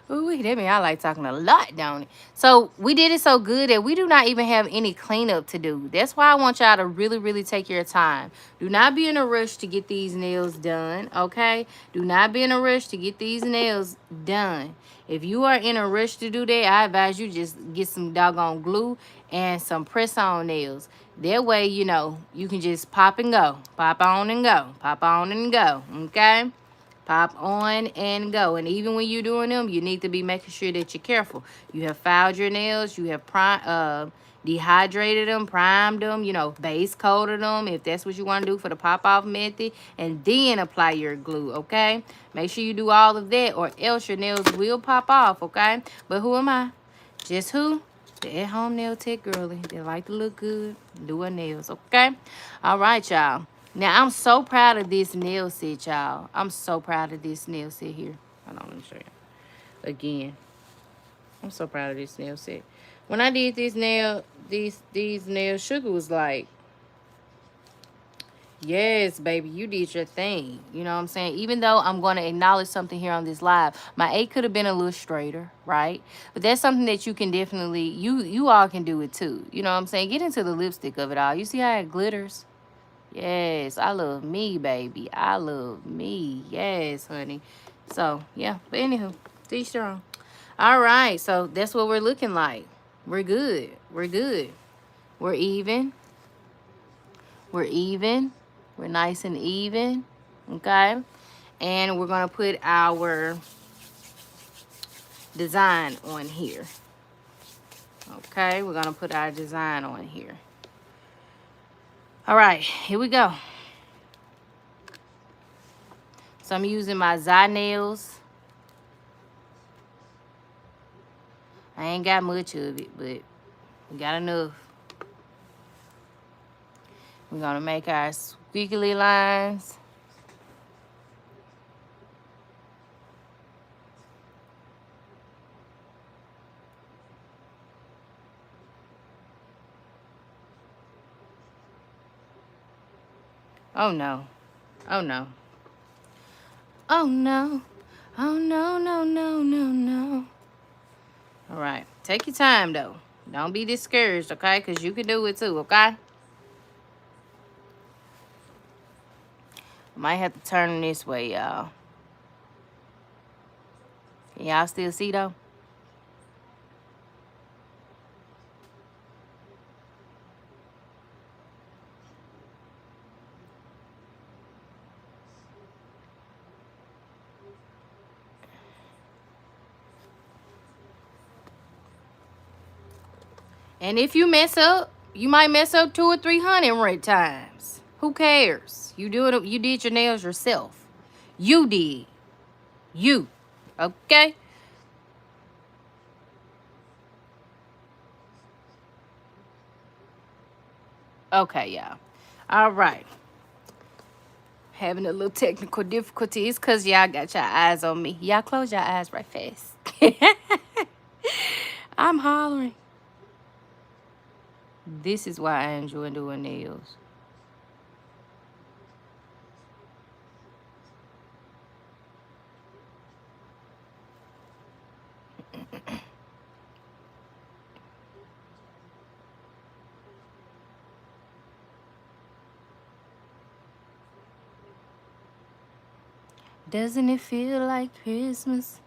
Ooh, that mean I like talking a lot, don't it? So we did it so good that we do not even have any cleanup to do. That's why I want y'all to really, really take your time. Do not be in a rush to get these nails done, okay? Do not be in a rush to get these nails done. If you are in a rush to do that, I advise you just get some doggone glue and some press-on nails. That way, you know, you can just pop and go. Pop on and go. Pop on and go, okay? Pop on and go. And even when you're doing them, you need to be making sure that you're careful. You have filed your nails. You have dehydrated them, primed them, you know, base coated them, if that's what you want to do for the pop-off method. And then apply your glue, okay? Make sure you do all of that, or else your nails will pop off, okay? But who am I? Just who? The at-home nail tech girly that like to look good, do her nails, okay? All right, y'all. Now, I'm so proud of this nail set, y'all. I'm so proud of this nail set here. Hold on, let me show you. Again, I'm so proud of this nail set. When I did these nails, Sugar was like, yes, baby, you did your thing. You know what I'm saying? Even though I'm going to acknowledge something here on this live, my 8 could have been a little straighter, right? But that's something that you can definitely, you all can do it too. You know what I'm saying? Get into the lipstick of it all. You see how it glitters? Yes, I love me, baby. I love me. Yes, honey. So, yeah. But anywho, stay strong. All right. So, that's what we're looking like. We're good. We're good. We're even. We're even. We're nice and even. Okay. And we're going to put our design on here. Okay. We're going to put our design on here. All right. Here we go. So I'm using my Zy nails. I ain't got much of it, but we got enough. We're gonna make our squiggly lines. Oh no. Oh no. Oh no. Oh no, no, no, no, no. All right. Take your time though. Don't be discouraged, okay? Because you can do it too, okay? Might have to turn them this way, y'all. Can y'all still see though? And if you mess up, you might mess up 200 or 300 times. Who cares? You do it. You did your nails yourself. You did. You. Okay? Okay, y'all. All right. Having a little technical difficulties because y'all got your eyes on me. Y'all close your eyes right fast. I'm hollering. This is why I enjoy doing nails. Doesn't it feel like Christmas?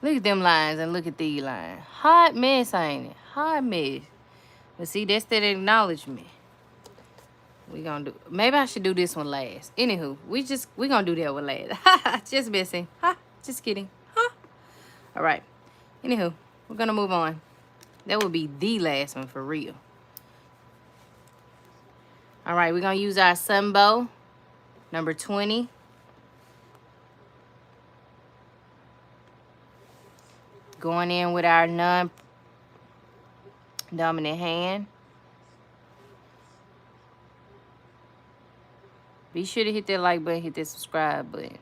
Look at them lines and look at these lines. Hot mess, ain't it? Hot mess. But see, that's that acknowledgement. We gonna do. Maybe I should do this one last. Anywho, we gonna do that one last. Just messing. Ha. Just kidding. Ha. All right. Anywho, we're gonna move on. That would be the last one for real. All right, we're gonna use our sunbow, number 20. Going in with our non-dominant hand. Be sure to hit that like button, hit that subscribe button.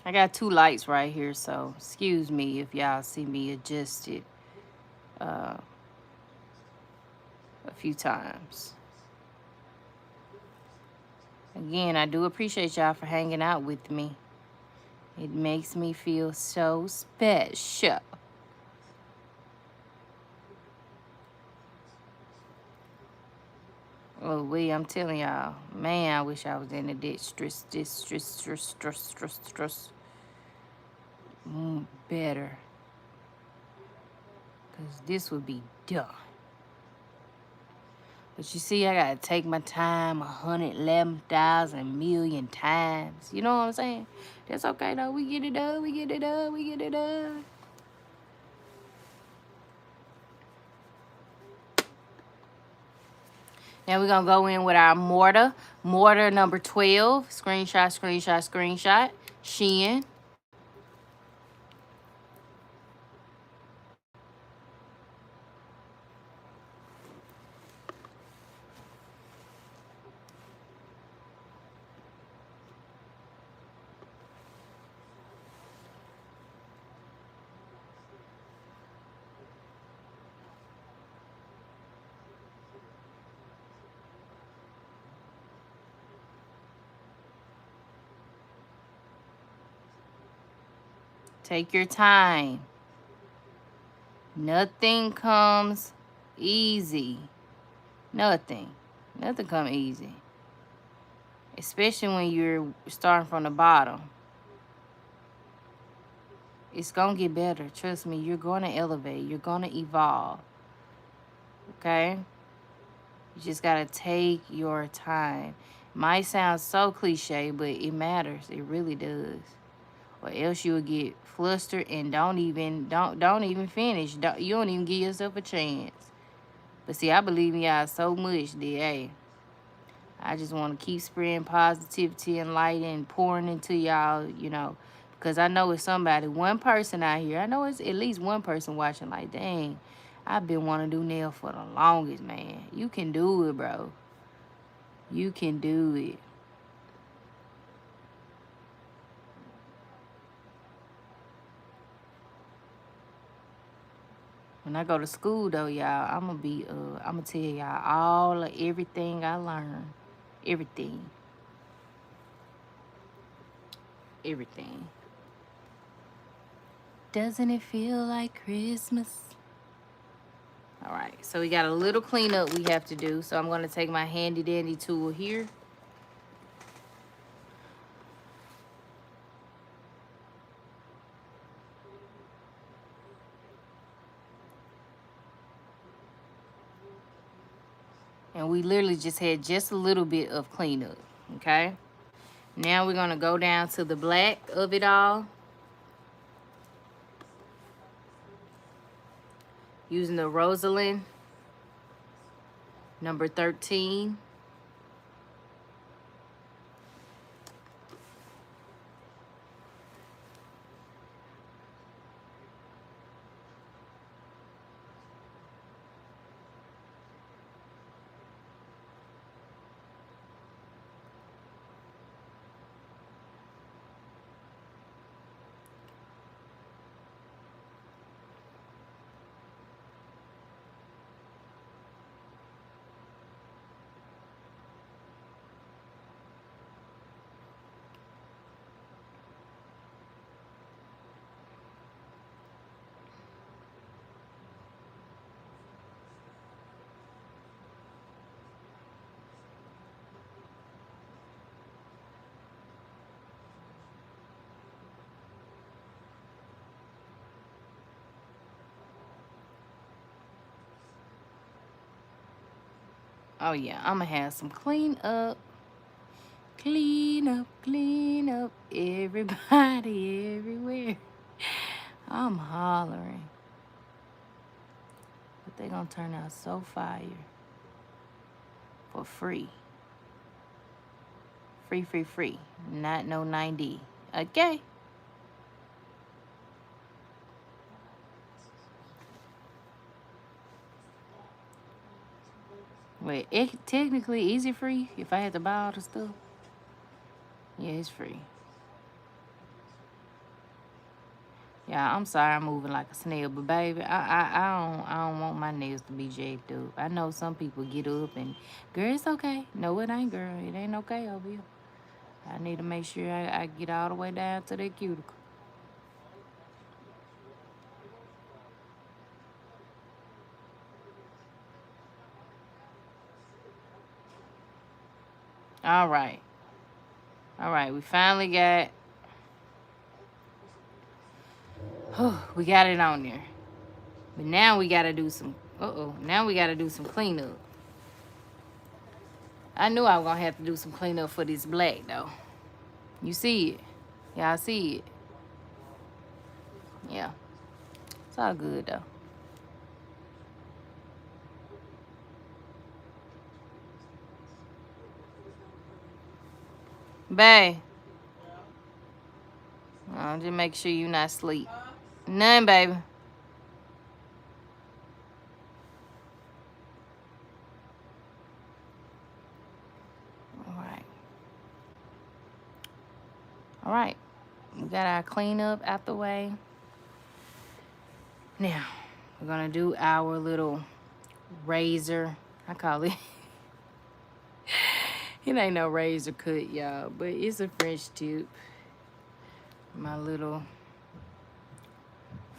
I got 2 lights right here, so excuse me if y'all see me adjust it a few times. Again, I do appreciate y'all for hanging out with me. It makes me feel so special. Oh, I'm telling y'all, man, I wish I was in the stress. Better. Because this would be done. But you see, I gotta take my time 111,000 million times. You know what I'm saying? That's okay though. We get it done. We get it done. We get it done. Now we're gonna go in with our mortar. Mortar number 12. Screenshot, screenshot, screenshot. Shein. Take your time. Nothing comes easy. Nothing. Nothing comes easy. Especially when you're starting from the bottom. It's going to get better. Trust me, you're going to elevate. You're going to evolve. Okay? You just got to take your time. Might sound so cliche, but it matters. It really does. Or else you'll get flustered and don't even finish. You don't even give yourself a chance. But see, I believe in y'all so much that, hey, I just want to keep spreading positivity and light and pouring into y'all, you know, because I know it's somebody, one person out here. I know it's at least one person watching like, dang, I've been wanting to do nail for the longest, man. You can do it, bro. You can do it. When I go to school, though, y'all, I'm gonna tell y'all all of everything I learned. Everything. Everything. Doesn't it feel like Christmas? All right, so we got a little cleanup we have to do. So I'm gonna take my handy dandy tool here. And we literally just had just a little bit of cleanup, okay? Now we're gonna go down to the black of it all. Using the Rosalind number 13. Oh yeah, I'm gonna have some clean up, everybody, everywhere. I'm hollering. But they gonna turn out so fire. For free. Free, free, free. Not no 90. Okay. Wait, it technically is it free if I had to buy all the stuff? Yeah, it's free. Yeah, I'm sorry I'm moving like a snail, but baby, I don't want my nails to be jacked up. I know some people get up and, girl, it's okay. No, it ain't, girl. It ain't okay over here. I need to make sure I get all the way down to that cuticle. All right. All right, we finally got, we got it on there. But now we gotta do some, now we gotta do some cleanup. I knew I was gonna have to do some cleanup for this black though. You see it? Y'all see it? Yeah. It's all good though. Bae. Just make sure you not asleep. None, baby. All right. All right. We got our cleanup out the way. Now, we're gonna do our little razor. I call it. It ain't no razor cut, y'all, but it's a French tip. My little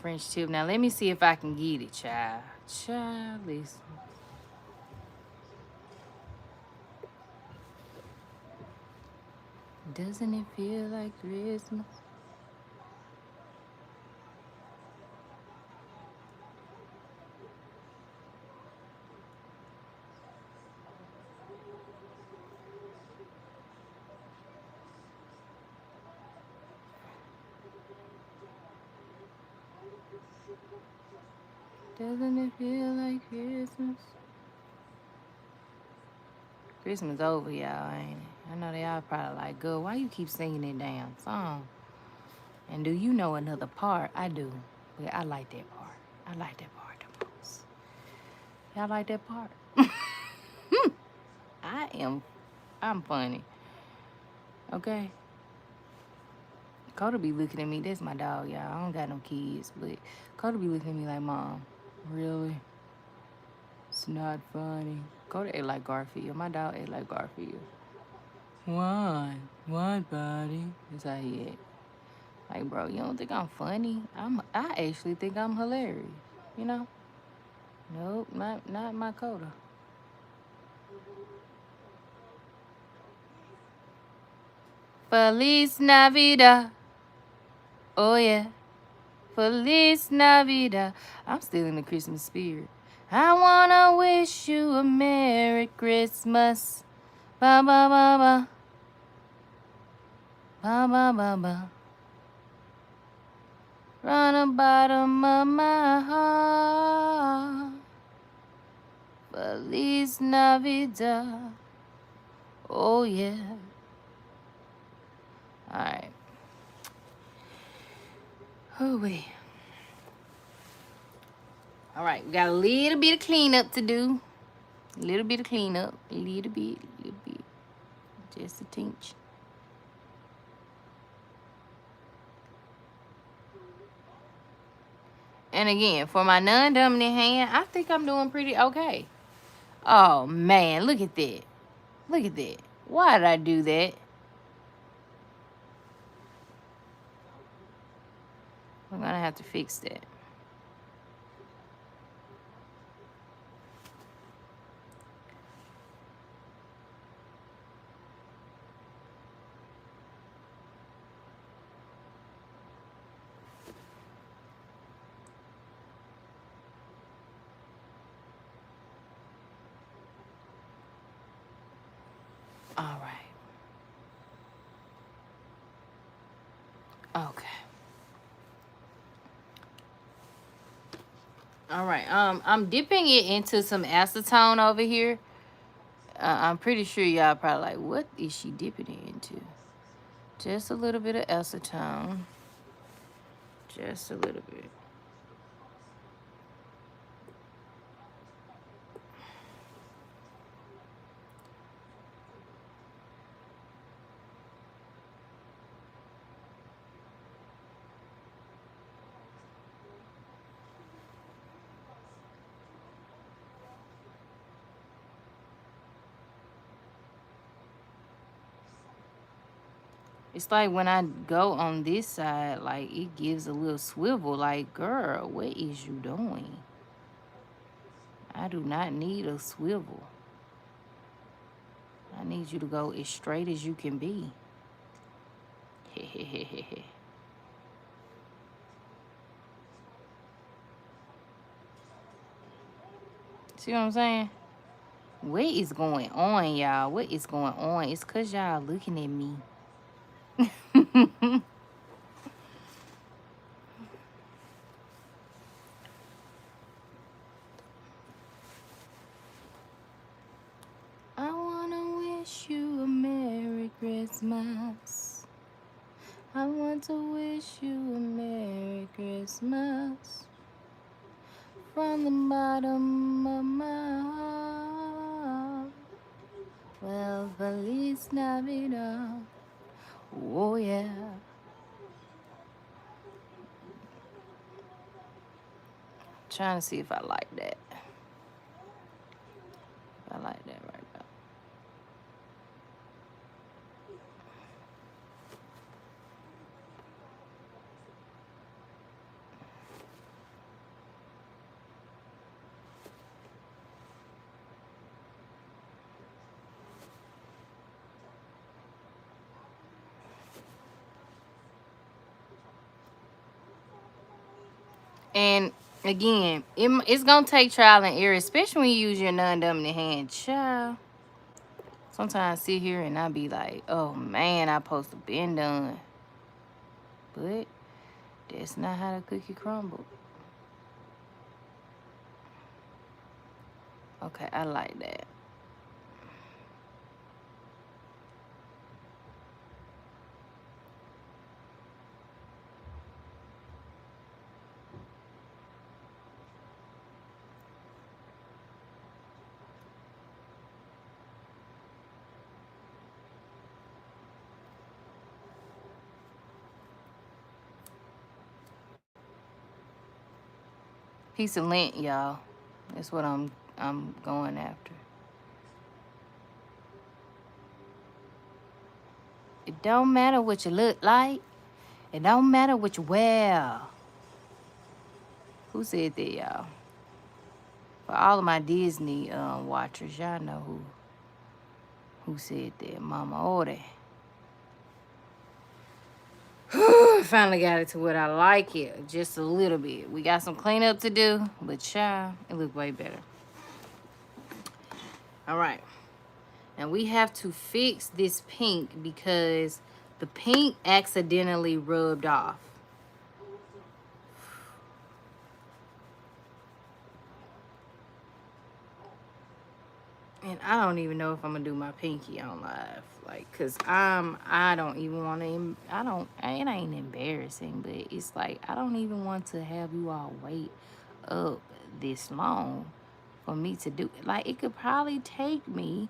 French tip. Now, let me see if I can get it, child. Child, listen. Doesn't it feel like Christmas? Doesn't it feel like Christmas? Christmas over, y'all, ain't it? I know they all probably like, girl, why you keep singing that damn song? And do you know another part? I do. But I like that part. I like that part the most. Y'all like that part? I'm funny. Okay? Coda be looking at me. That's my dog, y'all. I don't got no kids, but Coda be looking at me like, Mom, really? It's not funny. Coda ate like Garfield. My dog ate like Garfield. What? What, buddy? That's how he ate. Like, bro, you don't think I'm funny? I actually think I'm hilarious. You know? Nope, not my Coda. Feliz Navidad. Oh yeah. Feliz Navidad. I'm still in the Christmas spirit. I wanna wish you a Merry Christmas. Ba ba ba ba. Ba ba ba ba. From the bottom of my heart. Feliz Navidad. Oh yeah. Alright. Oh wait. Alright, we got a little bit of cleanup to do. A little bit of cleanup. A little bit. Just a tinch. And again, for my non-dominant hand, I think I'm doing pretty okay. Oh, man, look at that. Look at that. Why did I do that? I'm going to have to fix that. All right. Okay. All right. I'm dipping it into some acetone over here. I'm pretty sure y'all probably like, what is she dipping it into? Just a little bit of acetone. Just a little bit. It's like when I go on this side, like it gives a little swivel. Like, girl, what is you doing? I do not need a swivel. I need you to go as straight as you can be. See what I'm saying? What is going on, y'all? What is going on? It's because y'all looking at me. I want to wish you a Merry Christmas. I want to wish you a Merry Christmas. From the bottom of my heart. Well, Feliz Navidad. Oh, yeah. Trying to see if I like that. I like that right now. And again, it's going to take trial and error, especially when you use your non-dominant hand. Child. Sometimes I sit here and I be like, oh man, I supposed to been done. But that's not how the cookie crumbled. Okay, I like that. Piece of lint, y'all. That's what I'm going after. It don't matter what you look like. It don't matter what you wear. Who said that, y'all? For all of my Disney watchers, y'all know who said that. Mama Ode. Finally got it to what I like it, just a little bit. We got some cleanup to do, but child, it look way better. All right. And we have to fix this pink because the pink accidentally rubbed off. And I don't even know if I'm gonna do my pinky on live, like, cause I don't even want to. It ain't embarrassing, but it's like I don't even want to have you all wait up this long for me to do it. Like, it could probably take me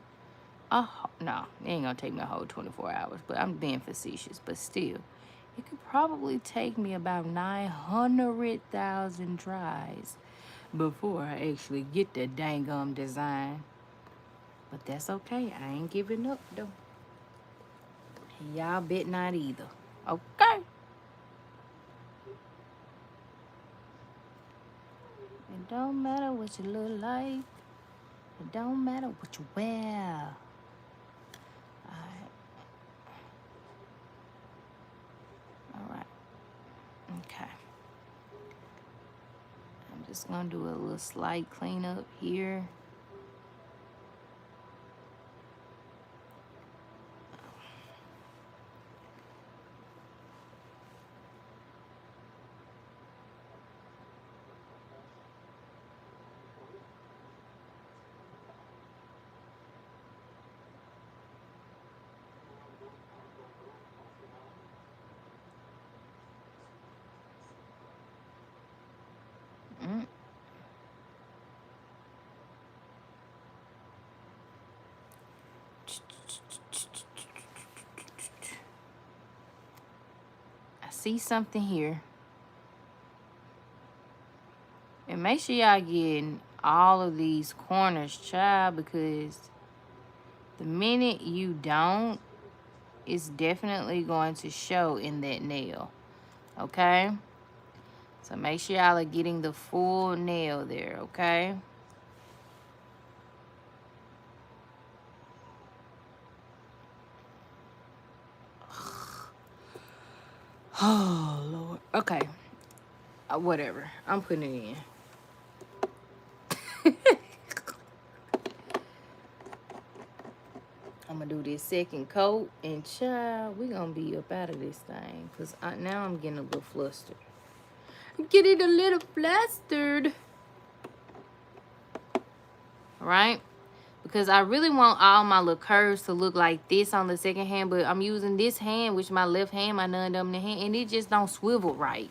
no, it ain't gonna take me a whole 24 hours. But I'm being facetious. But still, it could probably take me about 900,000 tries before I actually get the dang design. But that's okay. I ain't giving up, though. Y'all bet not either. Okay. It don't matter what you look like. It don't matter what you wear. All right. Okay. I'm just going to do a little slight cleanup here. Mm. I see something here. And make sure y'all getting all of these corners, child, because the minute you don't, it's definitely going to show in that nail. Okay? So make sure y'all are getting the full nail there, okay? Oh, Lord. Okay. Whatever. I'm putting it in. I'm going to do this second coat. And, child, we're going to be up out of this thing. Because now I'm getting a little flustered. I'm getting a little flustered. All right? Because I really want all my little curves to look like this on the second hand. But I'm using this hand, which my left hand, my non-dominant hand. And it just don't swivel right.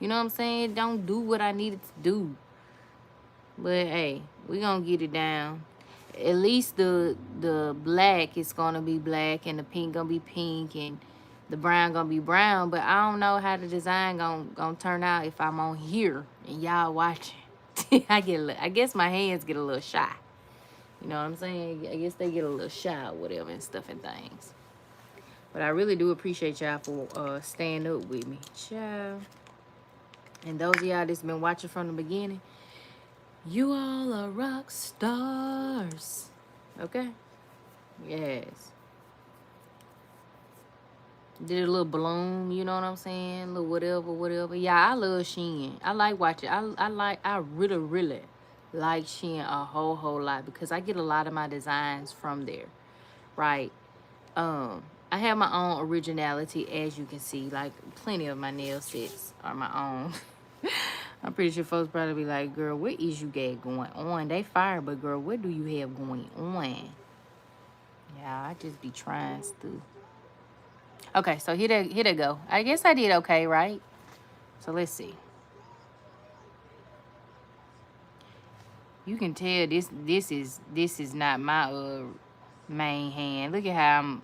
You know what I'm saying? Don't do what I need it to do. But hey, we gonna get it down. At least the black is gonna be black and the pink gonna be pink and the brown gonna be brown. But I don't know how the design gonna turn out if I'm on here and y'all watching. I guess my hands get a little shy. You know what I'm saying? I guess they get a little shy or whatever and stuff and things. But I really do appreciate y'all for staying up with me. Child. And those of y'all that's been watching from the beginning, you all are rock stars. Okay? Yes. Did a little bloom, you know what I'm saying? A little whatever. Yeah, I love Shein. I like watching. I really like Shein a whole lot because I get a lot of my designs from there. Right? I have my own originality, as you can see. Like, plenty of my nail sets are my own. I'm pretty sure folks probably be like, girl, what is you got going on? They fire, but girl, what do you have going on? Yeah, I just be trying to. Okay, so here they go. I guess I did okay, right? So let's see. You can tell this is not my main hand. Look at how I'm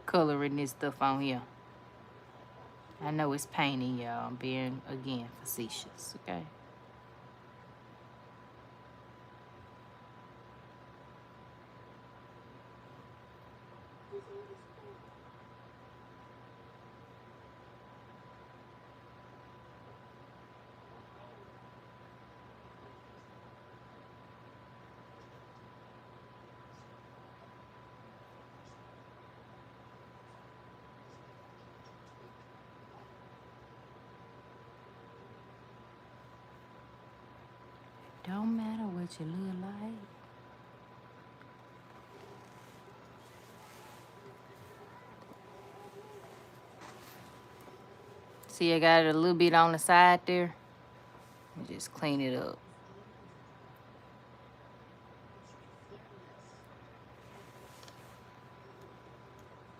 coloring this stuff on here. I know it's painting, y'all. I'm being, again, facetious, okay? Don't matter what you look like. See, I got it a little bit on the side there. Just clean it up.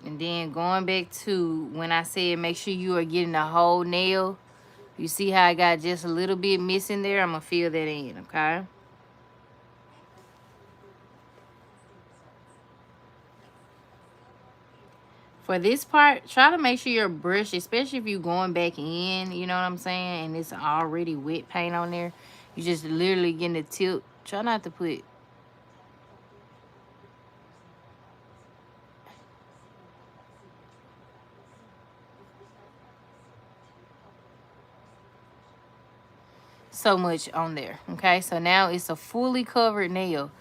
And then going back to when I said make sure you are getting the whole nail. You see how I got just a little bit missing there? I'm going to fill that in, okay? For this part, try to make sure your brush, especially if you're going back in, you know what I'm saying, and it's already wet paint on there, you just literally getting the tip. Try not to put so much on there, okay? So now it's a fully covered nail.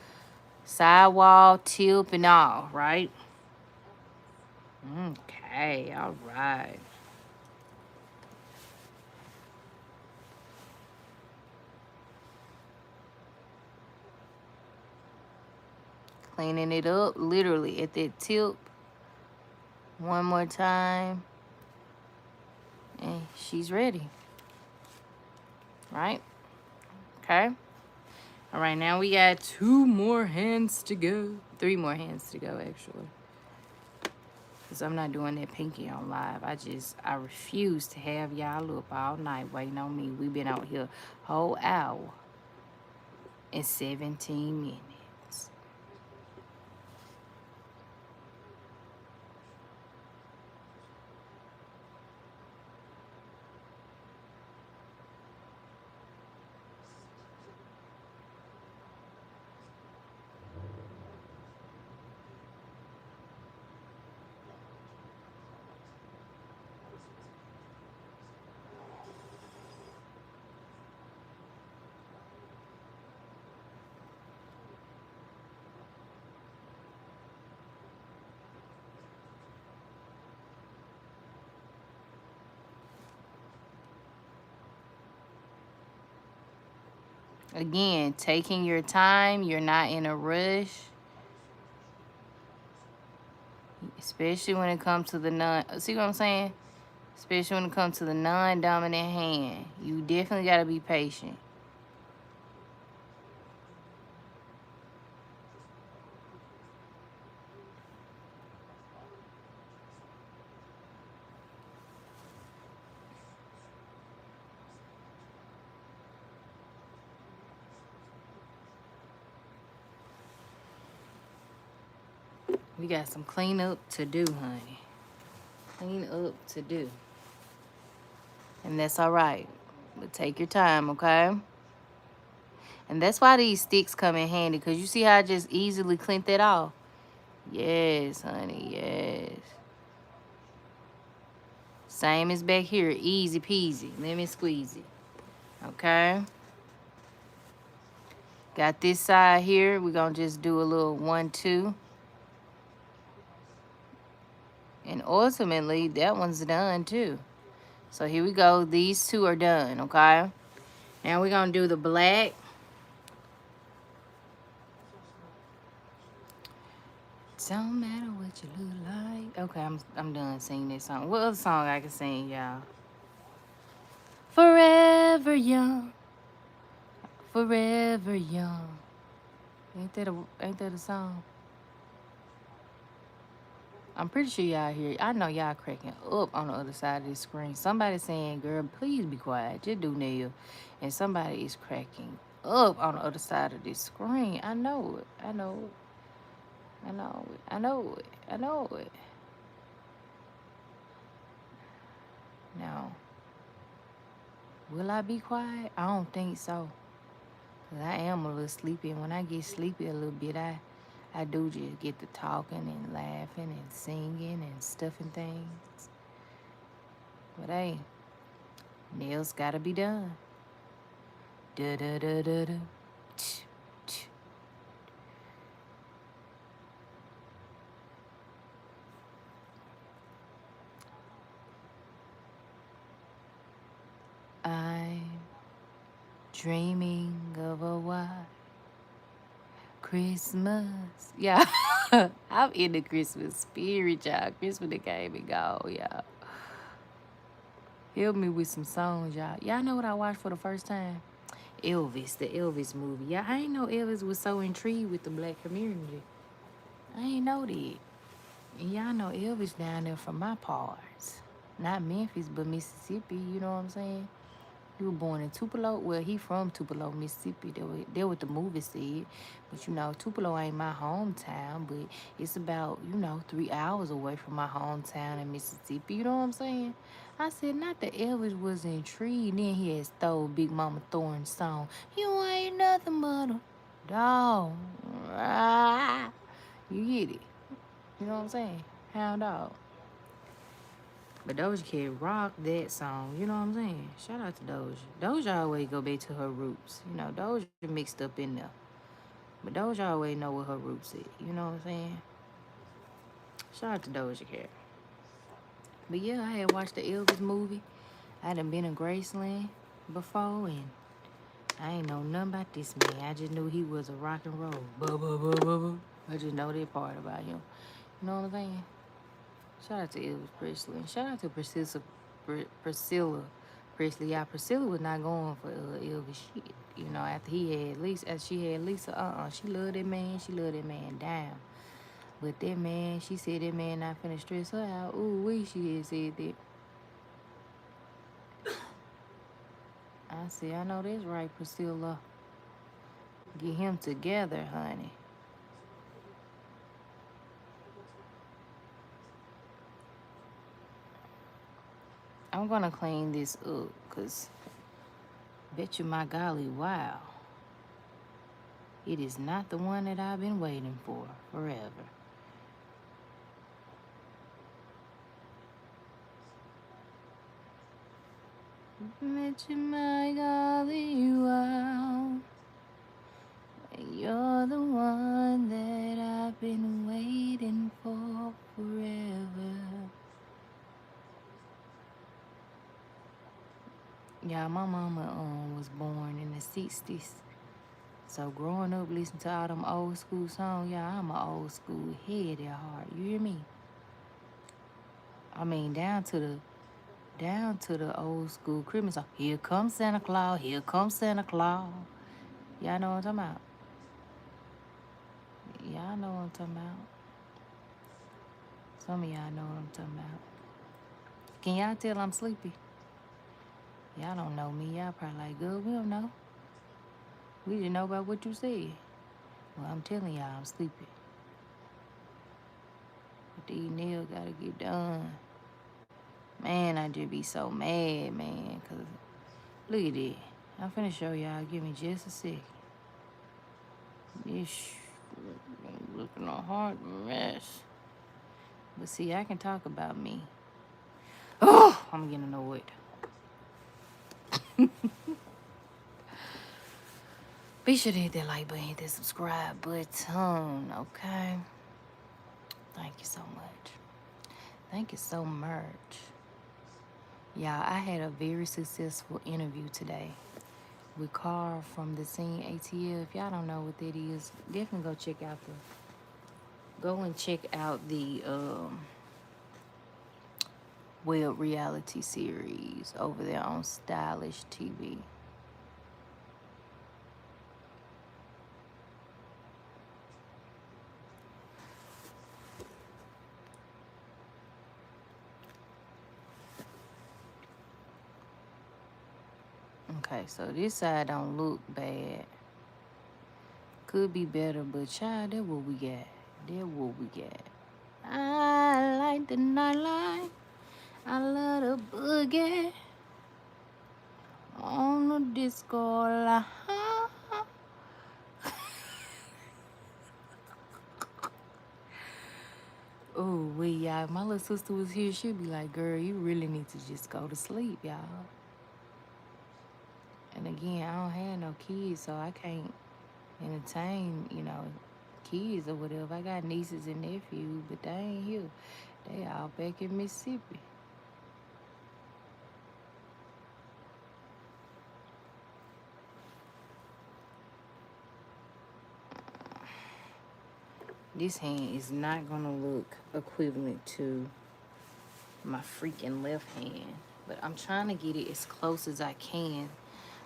Sidewall, tip, and all, right? Okay, all right. Cleaning it up, literally, at that tip. One more time. And she's ready. Right? Okay. All right, now we got 2 more hands to go. 3 more hands to go, actually. Because I'm not doing that pinky on live. I refuse to have y'all up all night waiting on me. We've been out here a whole hour and 17 minutes. Again, taking your time. You're not in a rush. Especially when it comes to the see what I'm saying? Especially when it comes to the non-dominant hand. You definitely got to be patient. We got some cleanup to do, honey. Clean up to do. And that's all right. But take your time, okay? And that's why these sticks come in handy. Because you see how I just easily cleaned that off? Yes, honey, yes. Same as back here. Easy peasy. Let me squeeze it. Okay? Got this side here. We're going to just do a little 1, 2. And ultimately, that one's done too. So here we go. These 2 are done, okay? Now we're going to do the black. Don't matter what you look like. Okay, I'm done singing this song. What other song I can sing, y'all? Forever young. Forever young. Ain't that a song? I'm pretty sure y'all hear it. I know y'all cracking up on the other side of the screen. Somebody saying, girl, please be quiet. Just do nail. And somebody is cracking up on the other side of this screen. I know it. I know it. I know it. I know it. I know it. Now, will I be quiet? I don't think so. 'Cause I am a little sleepy. And when I get sleepy a little bit, I I do just get to talking and laughing and singing and stuffing things. But hey, nails gotta be done. Da da da da da. Tch, tch. I'm dreaming of a white Christmas. Yeah, I'm in the Christmas spirit, y'all. Christmas that came and go, y'all. Help me with some songs, y'all. Y'all know what I watched for the first time? Elvis, the Elvis movie. Yeah, I ain't know Elvis was so intrigued with the black community. I ain't know that. And y'all know Elvis down there from my parts. Not Memphis, but Mississippi, you know what I'm saying? He was born in Tupelo. Well, he from Tupelo, Mississippi. That what the movie said. But you know, Tupelo ain't my hometown, but it's about, 3 hours away from my hometown in Mississippi. You know what I'm saying? I said, not that Elvis was intrigued. Then he had stole Big Mama Thorne's song. You ain't nothing but a dog. Ah. You get it. You know what I'm saying? Hound dog. But Doja Cat rocked that song. You know what I'm saying? Shout out to Doja. Doja always go back to her roots. You know, Doja mixed up in there. But Doja always know what her roots is. You know what I'm saying? Shout out to Doja Cat. But yeah, I had watched the Elvis movie. I done been in Graceland before, and I ain't know nothing about this man. I just knew he was a rock and roll. Buh, buh, buh, buh, buh. I just know that part about him. You know what I'm saying? Shout out to Elvis Presley. And shout out to Priscilla Presley. Yeah, Priscilla was not going for Elvis shit. You know, after she had Lisa, she loved that man. She loved that man down. But that man, she said that man not finna stress her out. Ooh, she had said that. I said, I know that's right, Priscilla. Get him together, honey. I'm gonna clean this up, cause bet you my golly, wow. It is not the one that I've been waiting for forever. Bet you my golly, wow. You're the one that I've been waiting for forever. Yeah, my mama was born in the 60s. So growing up listening to all them old school songs, yeah, I'm an old school head at heart. You hear me? I mean, down to the old school Christmas song. Here comes Santa Claus, here comes Santa Claus. Y'all know what I'm talking about? Y'all know what I'm talking about. Some of y'all know what I'm talking about. Can y'all tell I'm sleepy? Y'all don't know me. Y'all probably like, good, we don't know. We didn't know about what you said. Well, I'm telling y'all I'm sleepy. But these nails gotta get done. Man, I just be so mad, man. Cause look at it. I'm finna show y'all. Give me just a second. This looking a hard mess. But see, I can talk about me. Oh, I'm getting annoyed. Be sure to hit that like button, hit that subscribe button, okay? Thank you so much. Thank you so much. Y'all, I had a very successful interview today with Carl from the Scene ATL. If y'all don't know what that is, definitely go and check out the web reality series over there on Stylish TV. Okay, so this side don't look bad. Could be better, but child, that what we got. That what we got. I like the nightlife. I love the boogie on the disco line. Oh, y'all. My little sister was here. She'd be like, girl, you really need to just go to sleep, y'all. And again, I don't have no kids, so I can't entertain, kids or whatever. I got nieces and nephews, but they ain't here. They all back in Mississippi. This hand is not gonna look equivalent to my freaking left hand, but I'm trying to get it as close as I can.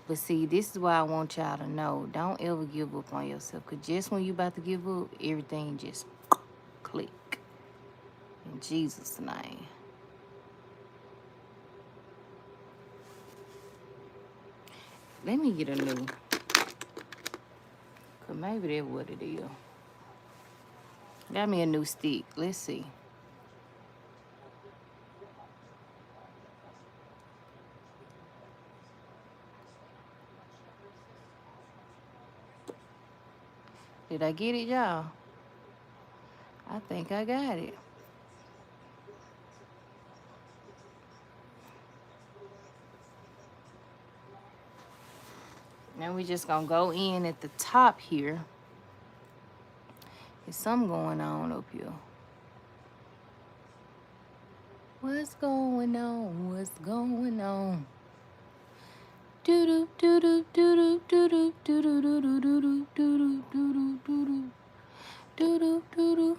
But see, this is why I want y'all to know, don't ever give up on yourself, because just when you about to give up, everything just click. In Jesus' name. Let me get a new, because maybe that's what it is. Got me a new stick. Let's see. Did I get it, y'all? I think I got it. Now we just gonna go in at the top here. There's something going on up here. What's going on? What's going on? Do do do do do do do do do do do do do do do do do do do.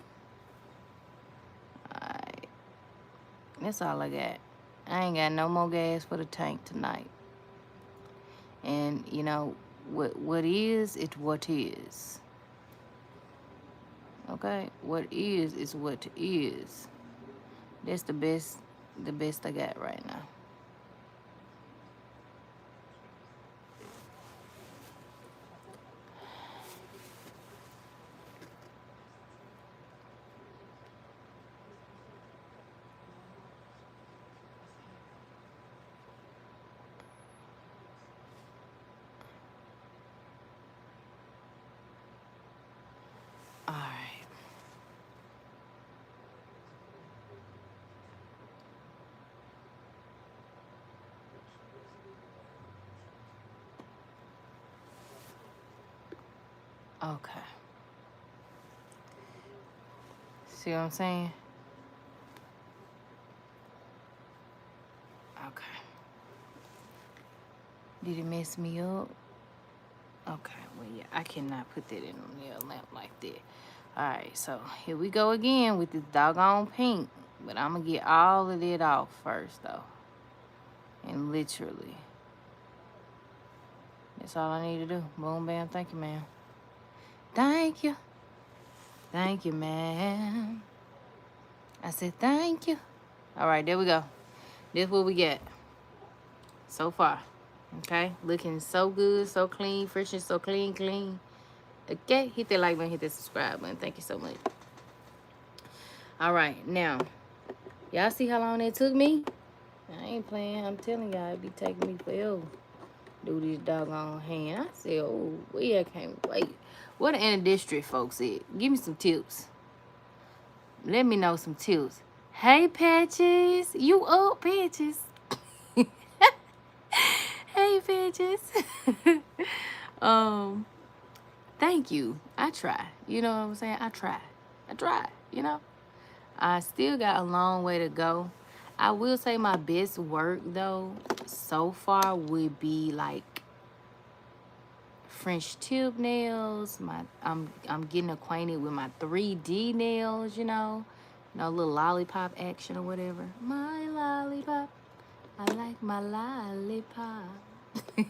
Alright. That's all I got. I ain't got no more gas for the tank tonight. And you know what is it what is. Okay? What is what is. That's the best I got right now. Alright. Okay. See what I'm saying? Okay. Did it mess me up? Okay, well, yeah, I cannot put that in a nail lamp like that. Alright, so here we go again with this doggone pink. But I'm going to get all of it off first, though. And literally. That's all I need to do. Boom, bam, thank you, ma'am. Thank you. Thank you, ma'am. I said thank you. Alright, there we go. This is what we get so far. Okay, looking so good, so clean, fresh and so clean. Okay, hit that like button, hit that subscribe button. Thank you so much. All right, now, y'all see how long it took me? I ain't playing. I'm telling y'all, it be taking me forever to do this doggone hand. I said, oh, I can't wait. What the inner district folks at? Give me some tips. Let me know some tips. Hey, Patches. You up, Patches? Hey, Patches. Thank you. I try. You know what I'm saying? I try, you know? I still got a long way to go. I will say my best work, though, so far would be, like, French tip nails. I'm getting acquainted with my 3D nails, you know? Little lollipop action or whatever. My lollipop. I like my lollipop.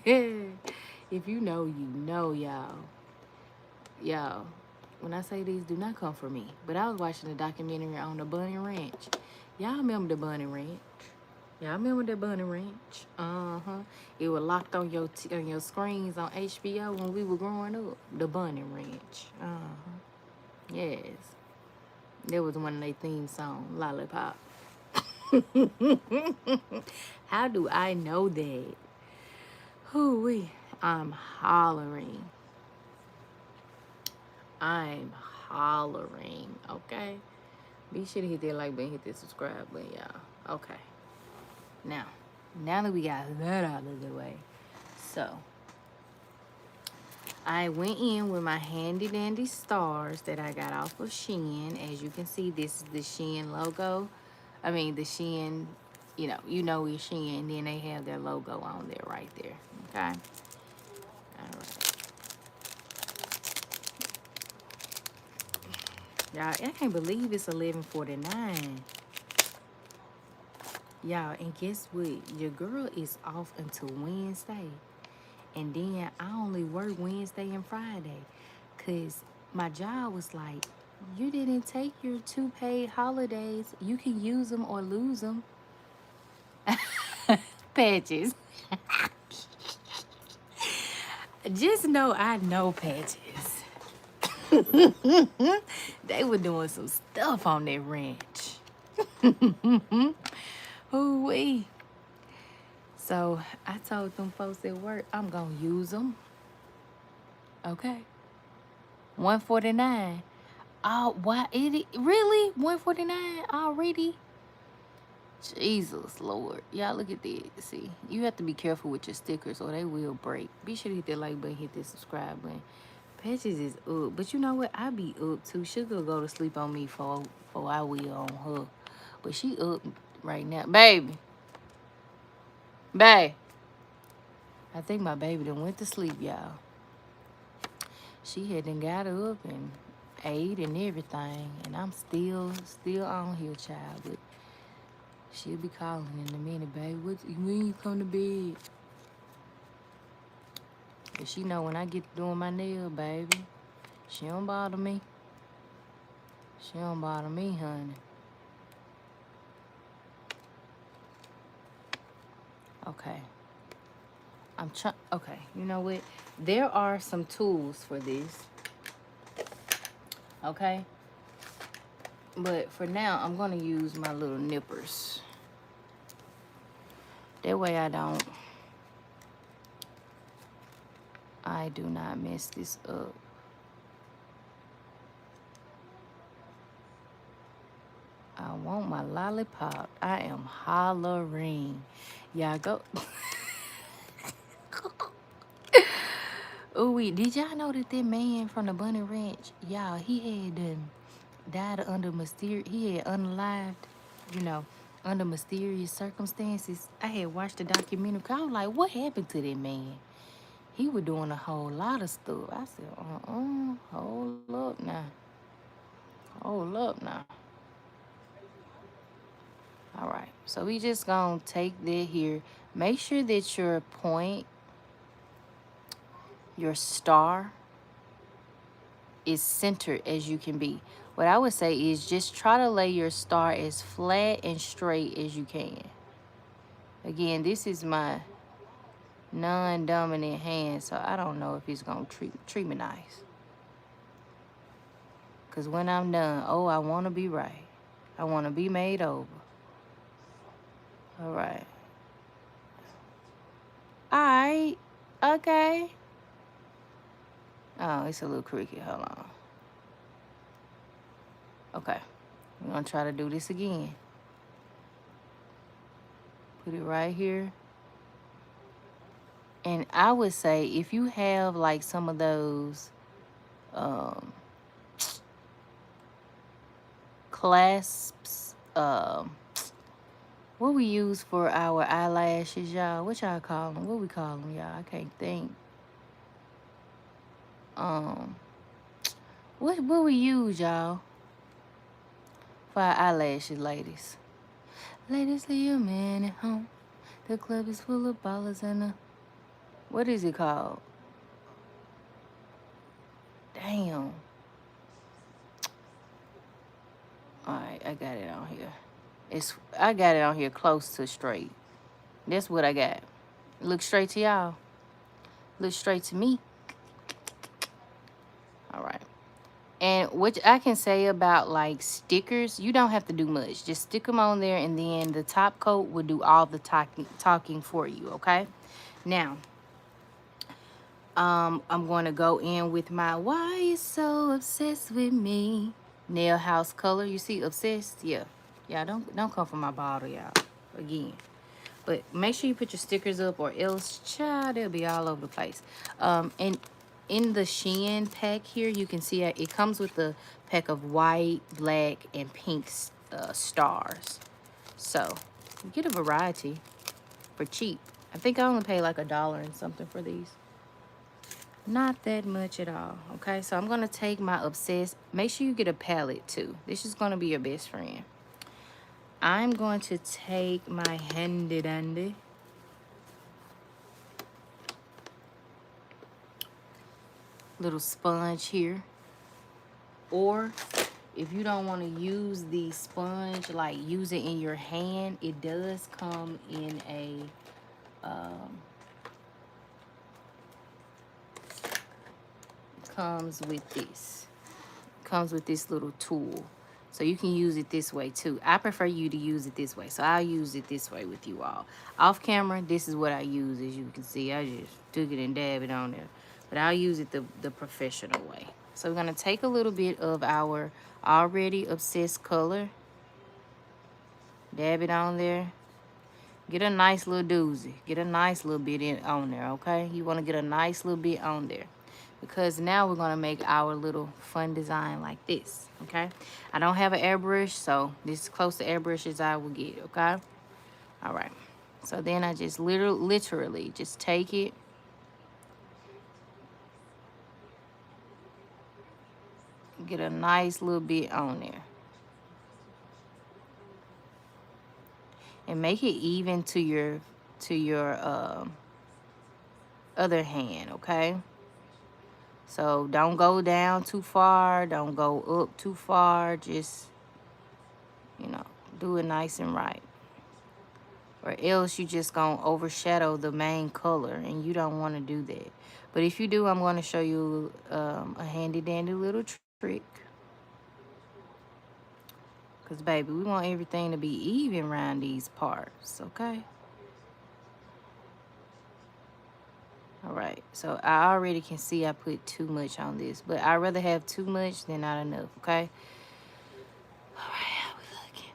If you know, you know, y'all. Y'all, when I say these do not come from me, but I was watching a documentary on the Bunny Ranch. Y'all remember the Bunny Ranch? Y'all remember the Bunny Ranch? It was locked on your screens on HBO when we were growing up. The Bunny Ranch. Yes. That was one of their theme songs, Lollipop. How do I know that? Hoo-wee. I'm hollering. I'm hollering, okay? Be sure to hit that like button, hit that subscribe button, y'all. Okay. Now that we got that out of the way, so I went in with my handy dandy stars that I got off of Shein. As you can see, this is the Shein logo. I mean, the Shein, you know it's Shein. Then they have their logo on there right there. Okay. All right. Y'all, I can't believe it's 11:49. Y'all, and guess what? Your girl is off until Wednesday. And then I only work Wednesday and Friday. Because my job was like, you didn't take your 2 paid holidays. You can use them or lose them. Patches. Just know I know Patches. They were doing some stuff on that ranch. Ooh-wee. So I told them folks at work, I'm going to use them. Okay. 149. Oh, why? Really? 149 already? Jesus, Lord. Y'all, look at this. See, you have to be careful with your stickers or they will break. Be sure to hit that like button, hit that subscribe button. Patches is up. But you know what? I be up too. Sugar go to sleep on me for I will on her. But she up right now. Baby. Babe. I think my baby done went to sleep, y'all. She had done got up and ate and everything. And I'm still on here, child. But she'll be calling in a minute, babe. When you come to bed? But she know when I get to doing my nail, baby, she don't bother me. She don't bother me, honey. Okay. Okay, you know what? There are some tools for this. Okay? But for now, I'm going to use my little nippers. That way I do not mess this up. I want my lollipop. I am hollering. Y'all go. Oh, wait. Did y'all know that man from the Bunny Ranch, y'all, he had died under he had unalived, you know, under mysterious circumstances. I had watched the documentary. I was like, what happened to that man? He was doing a whole lot of stuff. I said, hold up now. Hold up now. All right, so we just gonna take that here. Make sure that your point, your star, is centered as you can be. What I would say is just try to lay your star as flat and straight as you can. Again, this is my non-dominant hand, so I don't know if he's gonna treat me nice. Because when I'm done, I want to be right. I want to be made over. All right. All right. Okay. Oh, it's a little crooked. Hold on. Okay. We're going to try to do this again. Put it right here. And I would say if you have like some of those clasps, what we use for our eyelashes, y'all. What y'all call them? What we call them, y'all? I can't think. What we use, y'all, for our eyelashes, ladies? Ladies, leave your man at home. The club is full of ballers and what is it called? Damn. All right, I got it on here. I got it on here close to straight. That's what I got. Look straight to y'all. Look straight to me. All right. And what I can say about like stickers, you don't have to do much. Just stick them on there and then the top coat will do all the talking for you, okay? Now, I'm going to go in with my why you so obsessed with me. nail house color. You see Obsessed? Yeah. Yeah, don't come for my bottle, y'all. Again. But make sure you put your stickers up, or else, child, they'll be all over the place. And in the Shein pack here, you can see it comes with a pack of white, black, and pink stars. So you get a variety for cheap. I think I only paid like $1 and something for these. Not that much at all. Okay, so I'm gonna take my Obsessed. Make sure you get a palette too. This is gonna be your best friend. I'm going to take my handy dandy little sponge here. Or if you don't want to use the sponge, like use it in your hand, it does come in a comes with this. Comes with this little tool. So you can use it this way too. I prefer you to use it this way. So I'll use it this way with you all. Off camera, this is what I use. As you can see, I just took it and dab it on there. But I'll use it the professional way. So we're going to take a little bit of our already Obsessed color. Dab it on there. Get a nice little doozy. Get a nice little bit on there, okay? You want to get a nice little bit on there. Because now we're going to make our little fun design like this, okay? I don't have an airbrush, so this is close to airbrush as I will get, okay? All right. So then I just literally just take it. Get a nice little bit on there. And make it even to your other hand, okay? So don't go down too far. Don't go up too far. Just, you know, do it nice and right. Or else you just gonna overshadow the main color, and you don't want to do that. But if you do, I'm going to show you a handy dandy little trick. Because, baby, we want everything to be even around these parts, okay? All right, so I already can see I put too much on this, but I'd rather have too much than not enough, okay? All right, how we looking?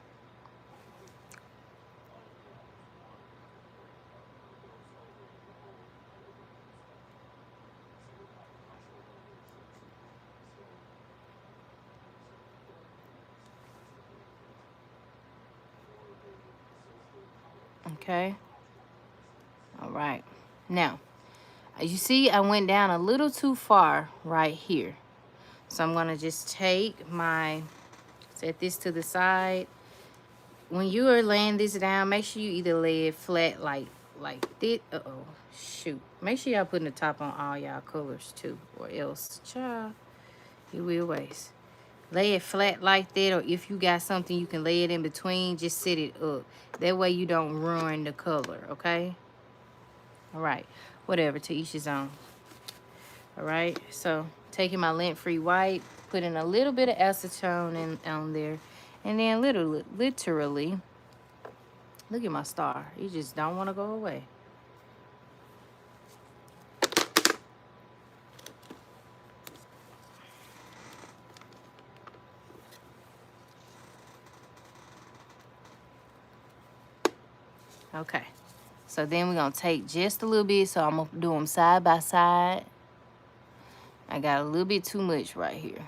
Okay. All right. Now, you see I went down a little too far right here. So I'm going to just take my, set this to the side. When you are laying this down, make sure you either lay it flat like this. Uh-oh, shoot. Make sure y'all putting the top on all y'all colors too, or else, child, you will waste. Lay it flat like that, or if you got something you can lay it in between, just set it up. That way you don't ruin the color, okay? All right, whatever, to each his own. All right, so taking my lint-free white, putting a little bit of acetone on there, and then literally, look at my star. You just don't want to go away. Okay, so then we're going to take just a little bit, so I'm going to do them side by side. I got a little bit too much right here.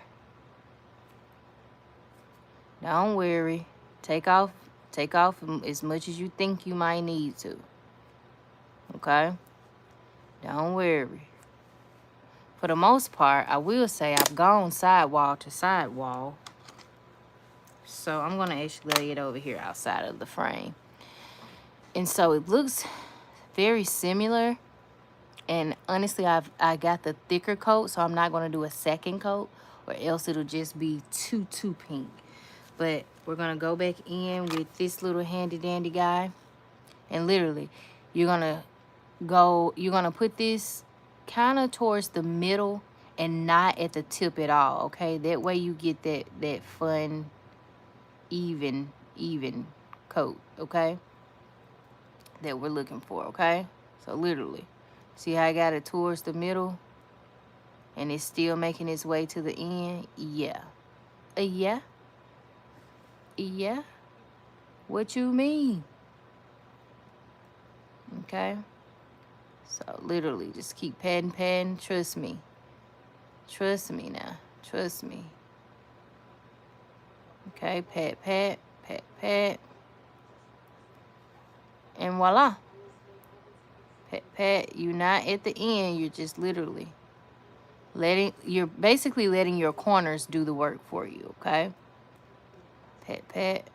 Don't worry. Take off as much as you think you might need to. Okay? Don't worry. For the most part, I will say I've gone sidewall to sidewall. So I'm going to actually lay it over here outside of the frame. And so it looks very similar. And honestly, I got the thicker coat, so I'm not going to do a second coat, or else it'll just be too pink. But we're going to go back in with this little handy dandy guy. And literally, you're going to put this kind of towards the middle and not at the tip at all, okay? That way you get that fun, even coat, okay? That we're looking for, okay? So literally, see how I got it towards the middle? And it's still making its way to the end? Yeah. Yeah. Yeah. What you mean? Okay. So literally just keep patting. Trust me. Trust me now. Trust me. Okay. Pat. And voila. Pat. You're not at the end. You're just literally you're basically letting your corners do the work for you. Okay. Pat.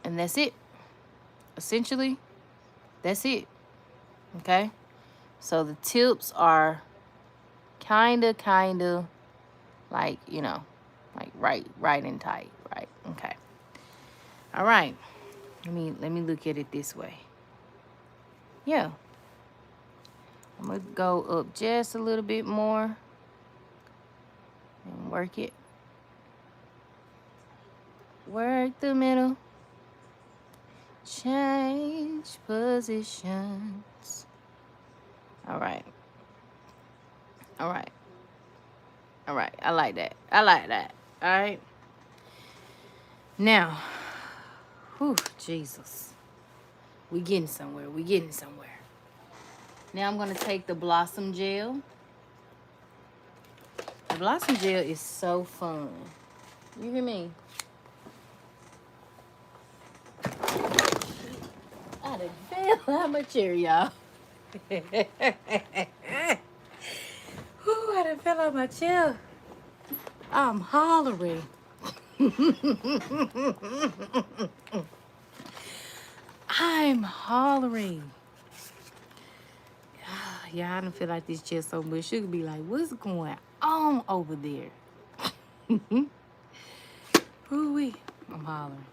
And that's it. Essentially, that's it. Okay. So the tips are kinda like, like right and tight, right? Okay. All right. Let me look at it this way. Yeah. I'm gonna go up just a little bit more and work it. Work the middle. Change positions. All right. All right. All right. I like that. All right. Now, whew, Jesus. We getting somewhere. Now I'm gonna take the Blossom Gel. The Blossom Gel is so fun. You hear me? I done fell out my chair, y'all. Ooh, I done fell out my chair. I'm hollering. I'm hollering. Yeah, I don't feel like this chair so much. She could be like, what's going on over there? Ooh-wee. I'm hollering.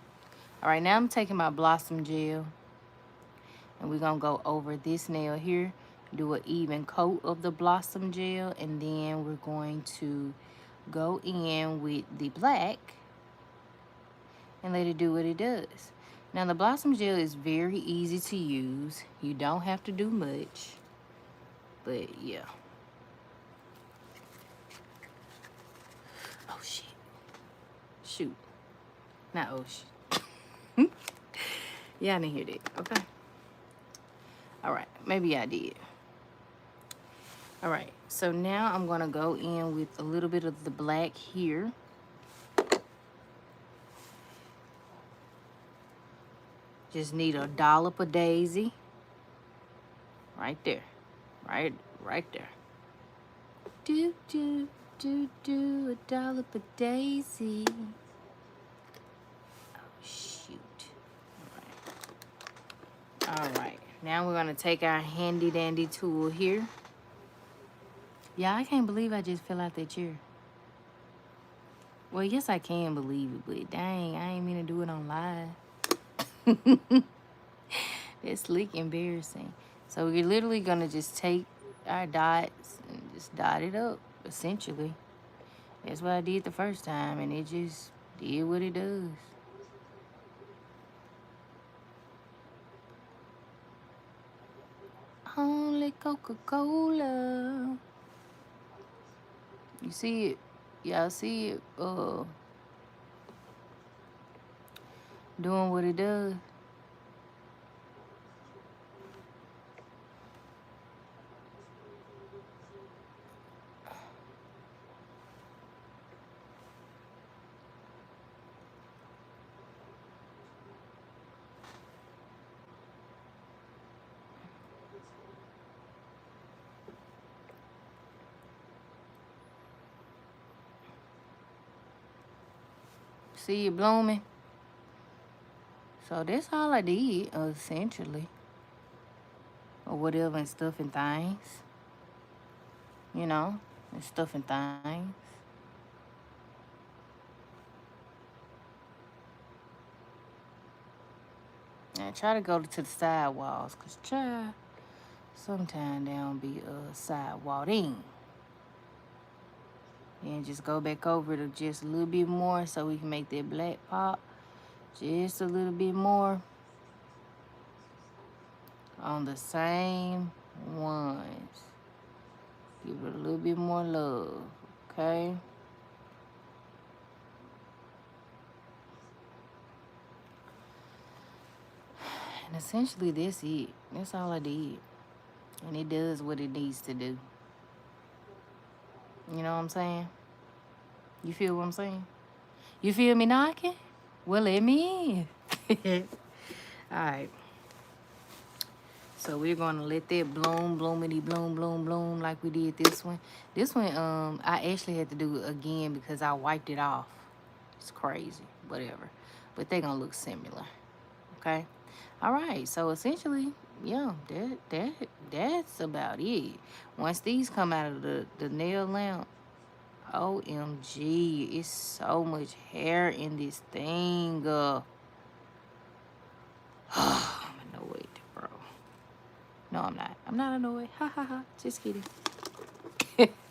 All right, now I'm taking my Blossom Gel. And we're going to go over this nail here. Do an even coat of the Blossom Gel. And then we're going to go in with the black. And let it do what it does. Now, the Blossom Gel is very easy to use. You don't have to do much. But, yeah. Oh, shit. Shoot. Not oh, shit. Yeah, I didn't hear that. Okay. All right. Maybe I did. All right. So, now I'm going to go in with a little bit of the black here. Just need a dollop of daisy. Right there. Right there. Do, a dollop of daisy. Oh, shoot. All right. Now we're going to take our handy dandy tool here. Yeah, I can't believe I just fell out that chair. Well, yes, I can believe it, but dang, I ain't mean to do it on live. That's slick embarrassing. So we're literally going to just take our dots and just dot it up, essentially. That's what I did the first time, and it just did what it does. Only Coca-Cola. You see it? Y'all see it? Doing what it does. See it blooming? So that's all I did, essentially. Or whatever, and stuff and things. You know, and stuff and things. And try to go to the side walls, because sometimes they don't be side walled in. And just go back over to just a little bit more so we can make that black pop. Just a little bit more. On the same ones. Give it a little bit more love. Okay. And essentially, that's it. That's all I did. And it does what it needs to do. You know what I'm saying? You feel what I'm saying? You feel me knocking? Well, let me in. All right. So we're gonna let that bloom, bloomity, bloom, bloom, bloom like we did this one. This one, I actually had to do it again because I wiped it off. It's crazy, whatever. But they're gonna look similar. Okay. All right. So essentially, yeah, that's about it. Once these come out of the nail lamp, OMG, it's so much hair in this thing. I'm annoyed, bro. No, I'm not. I'm not annoyed. Ha ha ha. Just kidding.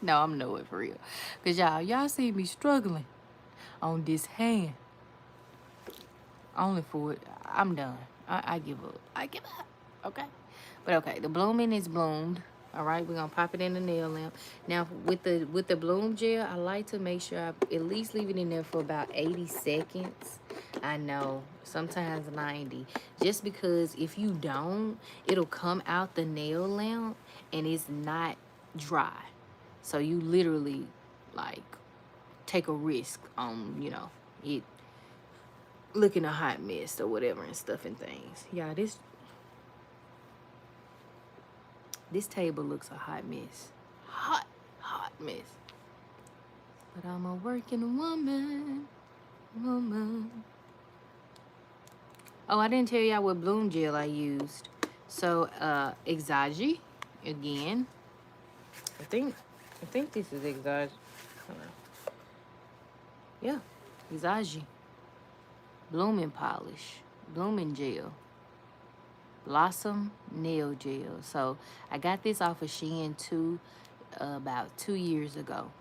No, I'm annoyed for real. Cause y'all see me struggling on this hand. Only for it. I'm done. I give up. I give up. Okay. But okay, the blooming is bloomed. All right, we're gonna pop it in the nail lamp. Now with the bloom gel, I like to make sure I at least leave it in there for about 80 seconds. I know, sometimes 90. Just because if you don't, it'll come out the nail lamp and it's not dry. So you literally like take a risk on, it looking a hot mess or whatever and stuff and things. Yeah, this table looks a hot mess. Hot mess. But I'm a working woman. Oh, I didn't tell y'all what bloom gel I used. So, Exagi, again. I think this is Exagi. Yeah, Exagi. Blooming polish. Blooming gel. Blossom nail gel. So I got this off of Shein too about 2 years ago.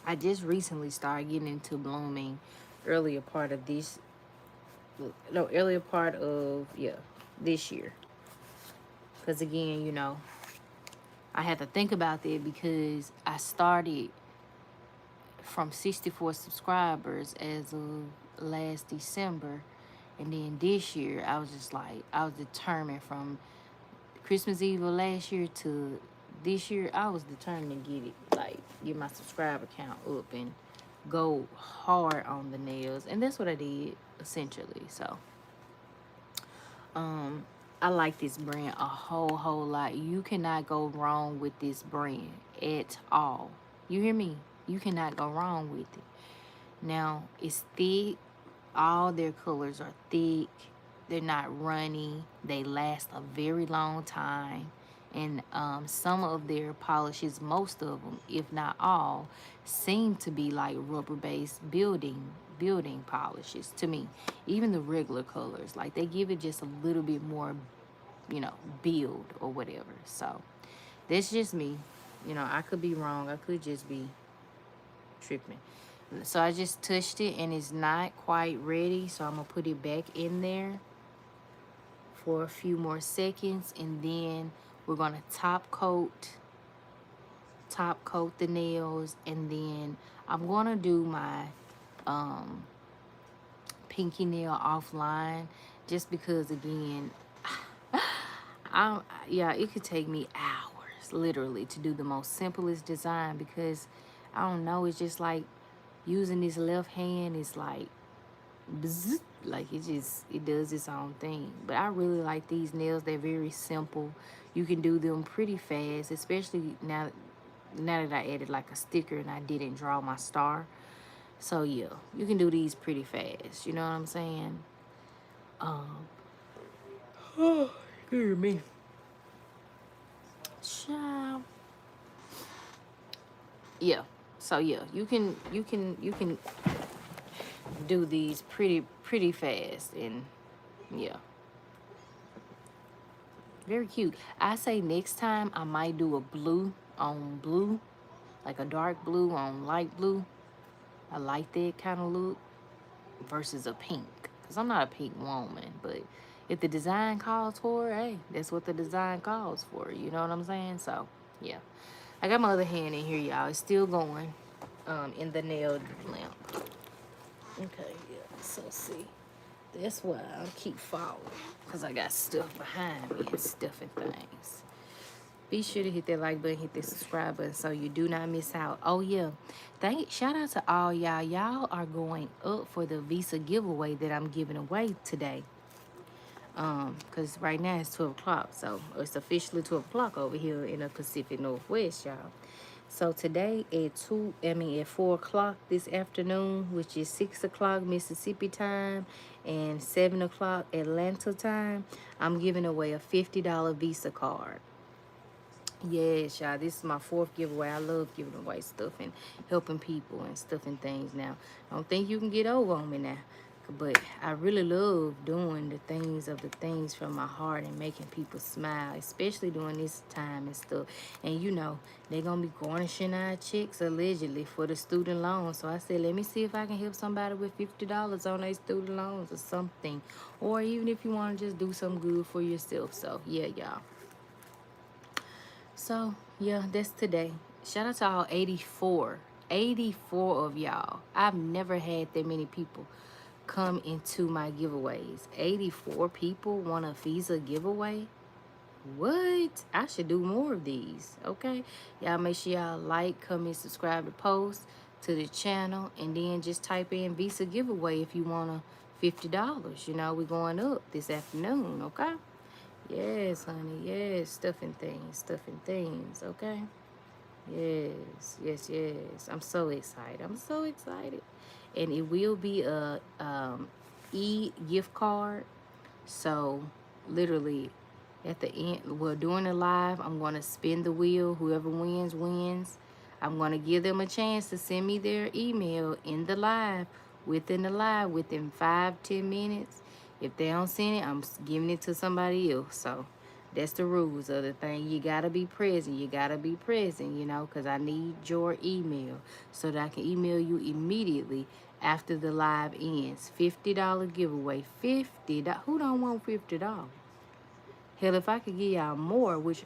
I just recently started getting into blooming earlier part of this this year. Because again, I had to think about that because I started from 64 subscribers as of last December. And then this year, I was determined from Christmas Eve of last year to this year, I was determined to get my subscriber count up and go hard on the nails. And that's what I did, essentially. So, I like this brand a whole lot. You cannot go wrong with this brand at all. You hear me? You cannot go wrong with it. Now, it's thick. All their colors are thick. They're not runny. They last a very long time. And some of their polishes, most of them, if not all, seem to be like rubber-based building polishes to me. Even the regular colors, like they give it just a little bit more, build or whatever. So that's just me. I could be wrong. I could just be tripping. So I just touched it and it's not quite ready. So I'm going to put it back in there for a few more seconds. And then we're going to top coat the nails. And then I'm going to do my pinky nail offline. Just because, again, it could take me hours, literally, to do the most simplest design. Because, I don't know, it's just like, using this left hand is like, bzz, like it does its own thing. But I really like these nails. They're very simple. You can do them pretty fast, especially now that I added like a sticker and I didn't draw my star. So yeah, you can do these pretty fast. You know what I'm saying? Hear me. Child. Yeah. So yeah, you can do these pretty fast, and yeah, very cute. I say next time I might do a blue on blue, like a dark blue on light blue. I like that kind of look versus a pink, because I'm not a pink woman. But if the design calls for it, hey, that's what the design calls for. You know what I'm saying? So yeah, I got my other hand in here, y'all. It's still going. in the nail lamp. Okay, yeah. So see, that's why I keep following, because I got stuff behind me and stuff and things. Be sure to hit that like button, hit that subscribe button so you do not miss out. Oh yeah, shout out to all y'all. Y'all are going up for the Visa giveaway that I'm giving away today. Because right now it's 12 o'clock, so it's officially 12 o'clock over here in the Pacific Northwest, y'all. So today at 4 o'clock this afternoon, which is 6 o'clock Mississippi time and 7 o'clock Atlanta time, I'm giving away a $50 Visa card. Yes, y'all, this is my fourth giveaway. I love giving away stuff and helping people and stuff and things now. I don't think you can get over on me now. But I really love doing the things from my heart and making people smile, especially during this time and stuff. And you know, they're going to be garnishing our checks allegedly for the student loans. So I said, let me see if I can help somebody with $50 on their student loans or something. Or even if you want to just do something good for yourself. So yeah, y'all. So yeah, that's today. Shout out to all 84 of y'all. I've never had that many people come into my giveaways. 84 people want a Visa giveaway. What? I should do more of these. Okay, y'all make sure y'all like, comment, subscribe to post to the channel, and then just type in Visa giveaway if you want a $50. You know, we're going up this afternoon. Okay. Yes, honey. Yes, stuff and things. Okay. Yes, yes, yes. I'm so excited. I'm so excited. And it will be a e-gift card. So literally at the end, well, during the live, I'm going to spin the wheel. Whoever wins, wins. I'm going to give them a chance to send me their email in the live, within 5-10 minutes. If they don't send it, I'm giving it to somebody else. So that's the rules of the thing. You got to be present. You got to be present, you know, because I need your email so that I can email you immediately after the live ends. $50 giveaway. $50. Who don't want $50? Hell, if I could give y'all more, which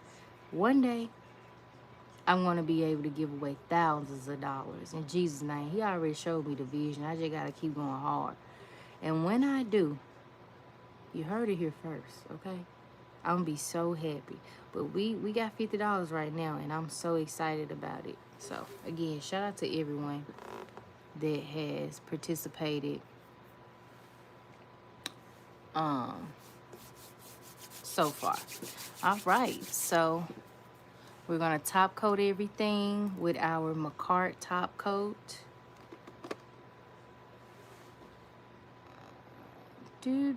one day I'm going to be able to give away thousands of dollars. In Jesus' name, he already showed me the vision. I just got to keep going hard. And when I do, you heard it here first, okay? I'm going to be so happy. But we got $50 right now, and I'm so excited about it. So, again, shout out to everyone that has participated so far. All right, so we're going to top coat everything with our McCart top coat. Do,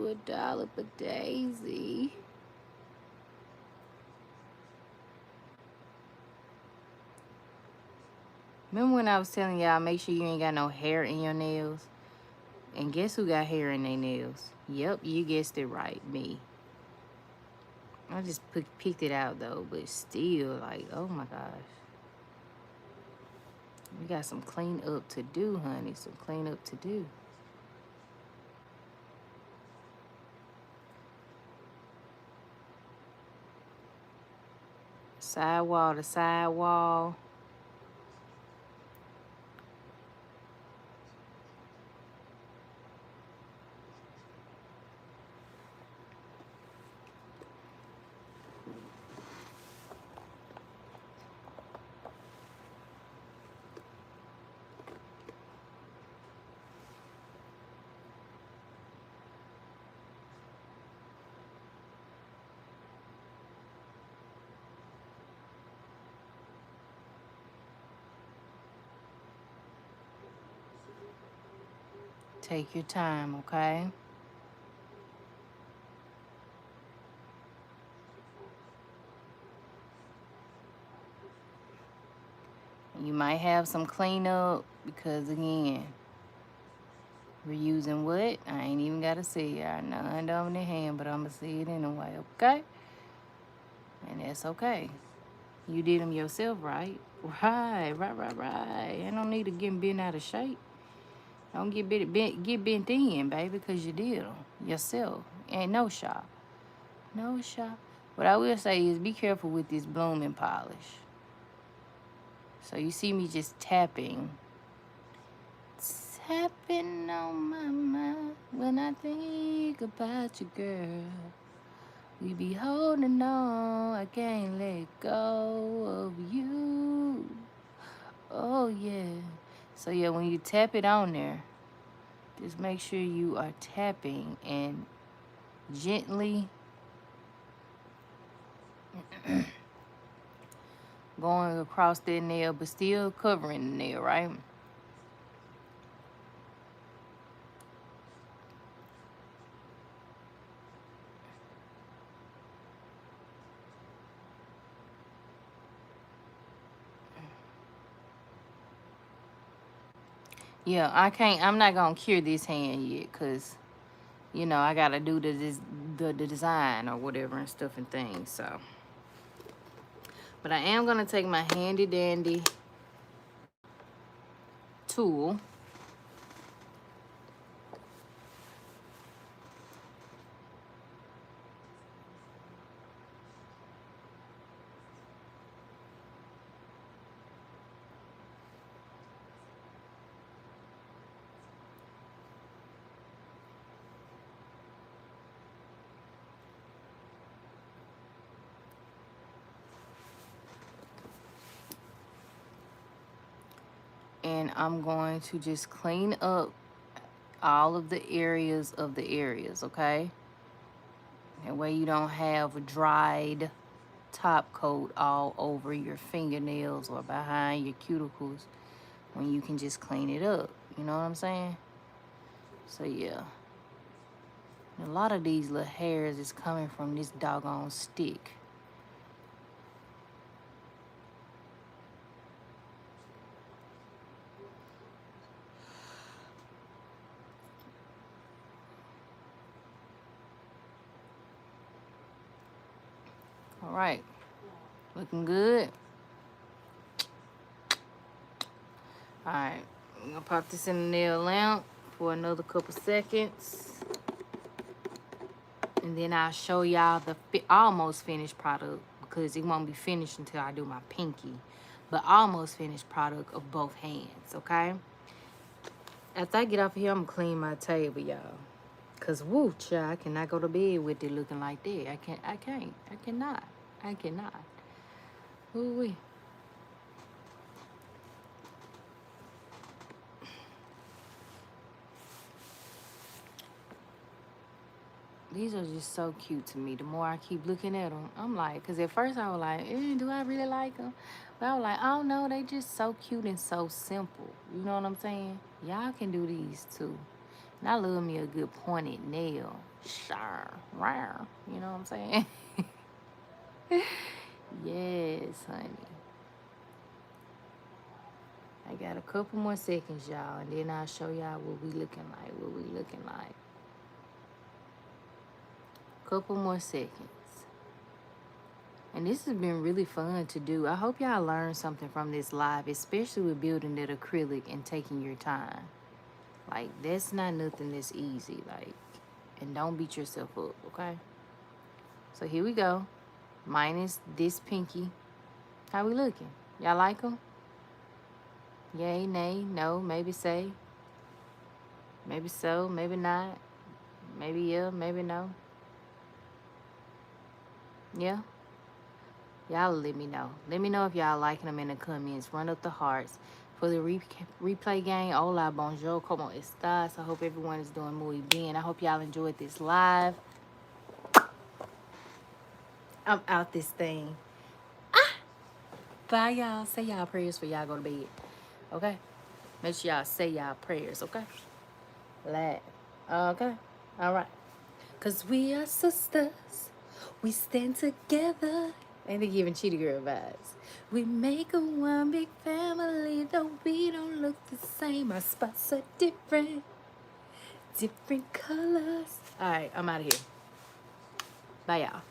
a dollop a daisy. Remember when I was telling y'all, make sure you ain't got no hair in your nails? And guess who got hair in their nails? Yep, you guessed it right, me. I just picked it out though, but still, like, oh my gosh. We got some clean up to do, honey. Some clean up to do. Sidewall to sidewall. Take your time, okay? You might have some cleanup because, again, we're using what? I ain't even got to see it. I know under on the hand, but I'm going to see it anyway, okay? And that's okay. You did them yourself, right? Right. Ain't no need to get bent out of shape. Don't get bent in, baby, because you did them yourself. Ain't no shop. No shop. What I will say is be careful with this blooming polish. So you see me just tapping on my mind when I think about you, girl. We be holding on, I can't let go of you. Oh yeah. So yeah, when you tap it on there, just make sure you are tapping and gently going across that nail, but still covering the nail, right? Yeah, I'm not gonna cure this hand yet, cause you know I gotta do the design or whatever and stuff and things. So, but I am gonna take my handy dandy tool. And I'm going to just clean up all of the areas, okay? That way you don't have a dried top coat all over your fingernails or behind your cuticles when you can just clean it up. You know what I'm saying? So yeah. A lot of these little hairs is coming from this doggone stick. All right. Looking good. All right. I'm going to pop this in the nail lamp for another couple seconds. And then I'll show y'all the almost finished product, because it won't be finished until I do my pinky. But almost finished product of both hands, okay? After I get off of here, I'm going to clean my table, y'all. Because, woo, child, I cannot go to bed with it looking like that. I cannot. Ooh-wee. These are just so cute to me. The more I keep looking at them, I'm like, because at first I was like, do I really like them? But I was like, oh no, they just so cute and so simple. You know what I'm saying? Y'all can do these too. And I love me a good pointed nail. Sure, rare. You know what I'm saying? Yes, honey. I got a couple more seconds, y'all, and then I'll show y'all what we looking like. Couple more seconds. And this has been really fun to do. I hope y'all learned something from this live, especially with building that acrylic and taking your time. Like, that's not nothing that's easy. Like, and don't beat yourself up, okay? So here we go. Minus this pinky. How we looking? Y'all like them? Yay, nay, no, maybe say. Maybe so, maybe not. Maybe yeah, maybe no. Yeah? Y'all let me know. Let me know if y'all liking them in the comments. Run up the hearts. For the replay game, hola, bonjour, como estas? I hope everyone is doing muy bien. I hope y'all enjoyed this live. I'm out this thing. Bye, y'all. Say y'all prayers before y'all go to bed. Okay? Make sure y'all say y'all prayers, okay? Laugh. Okay? All right. Because we are sisters. We stand together. And they giving Cheetah Girl vibes. We make a one big family, though we don't look the same. Our spots are different. Different colors. All right, I'm out of here. Bye, y'all.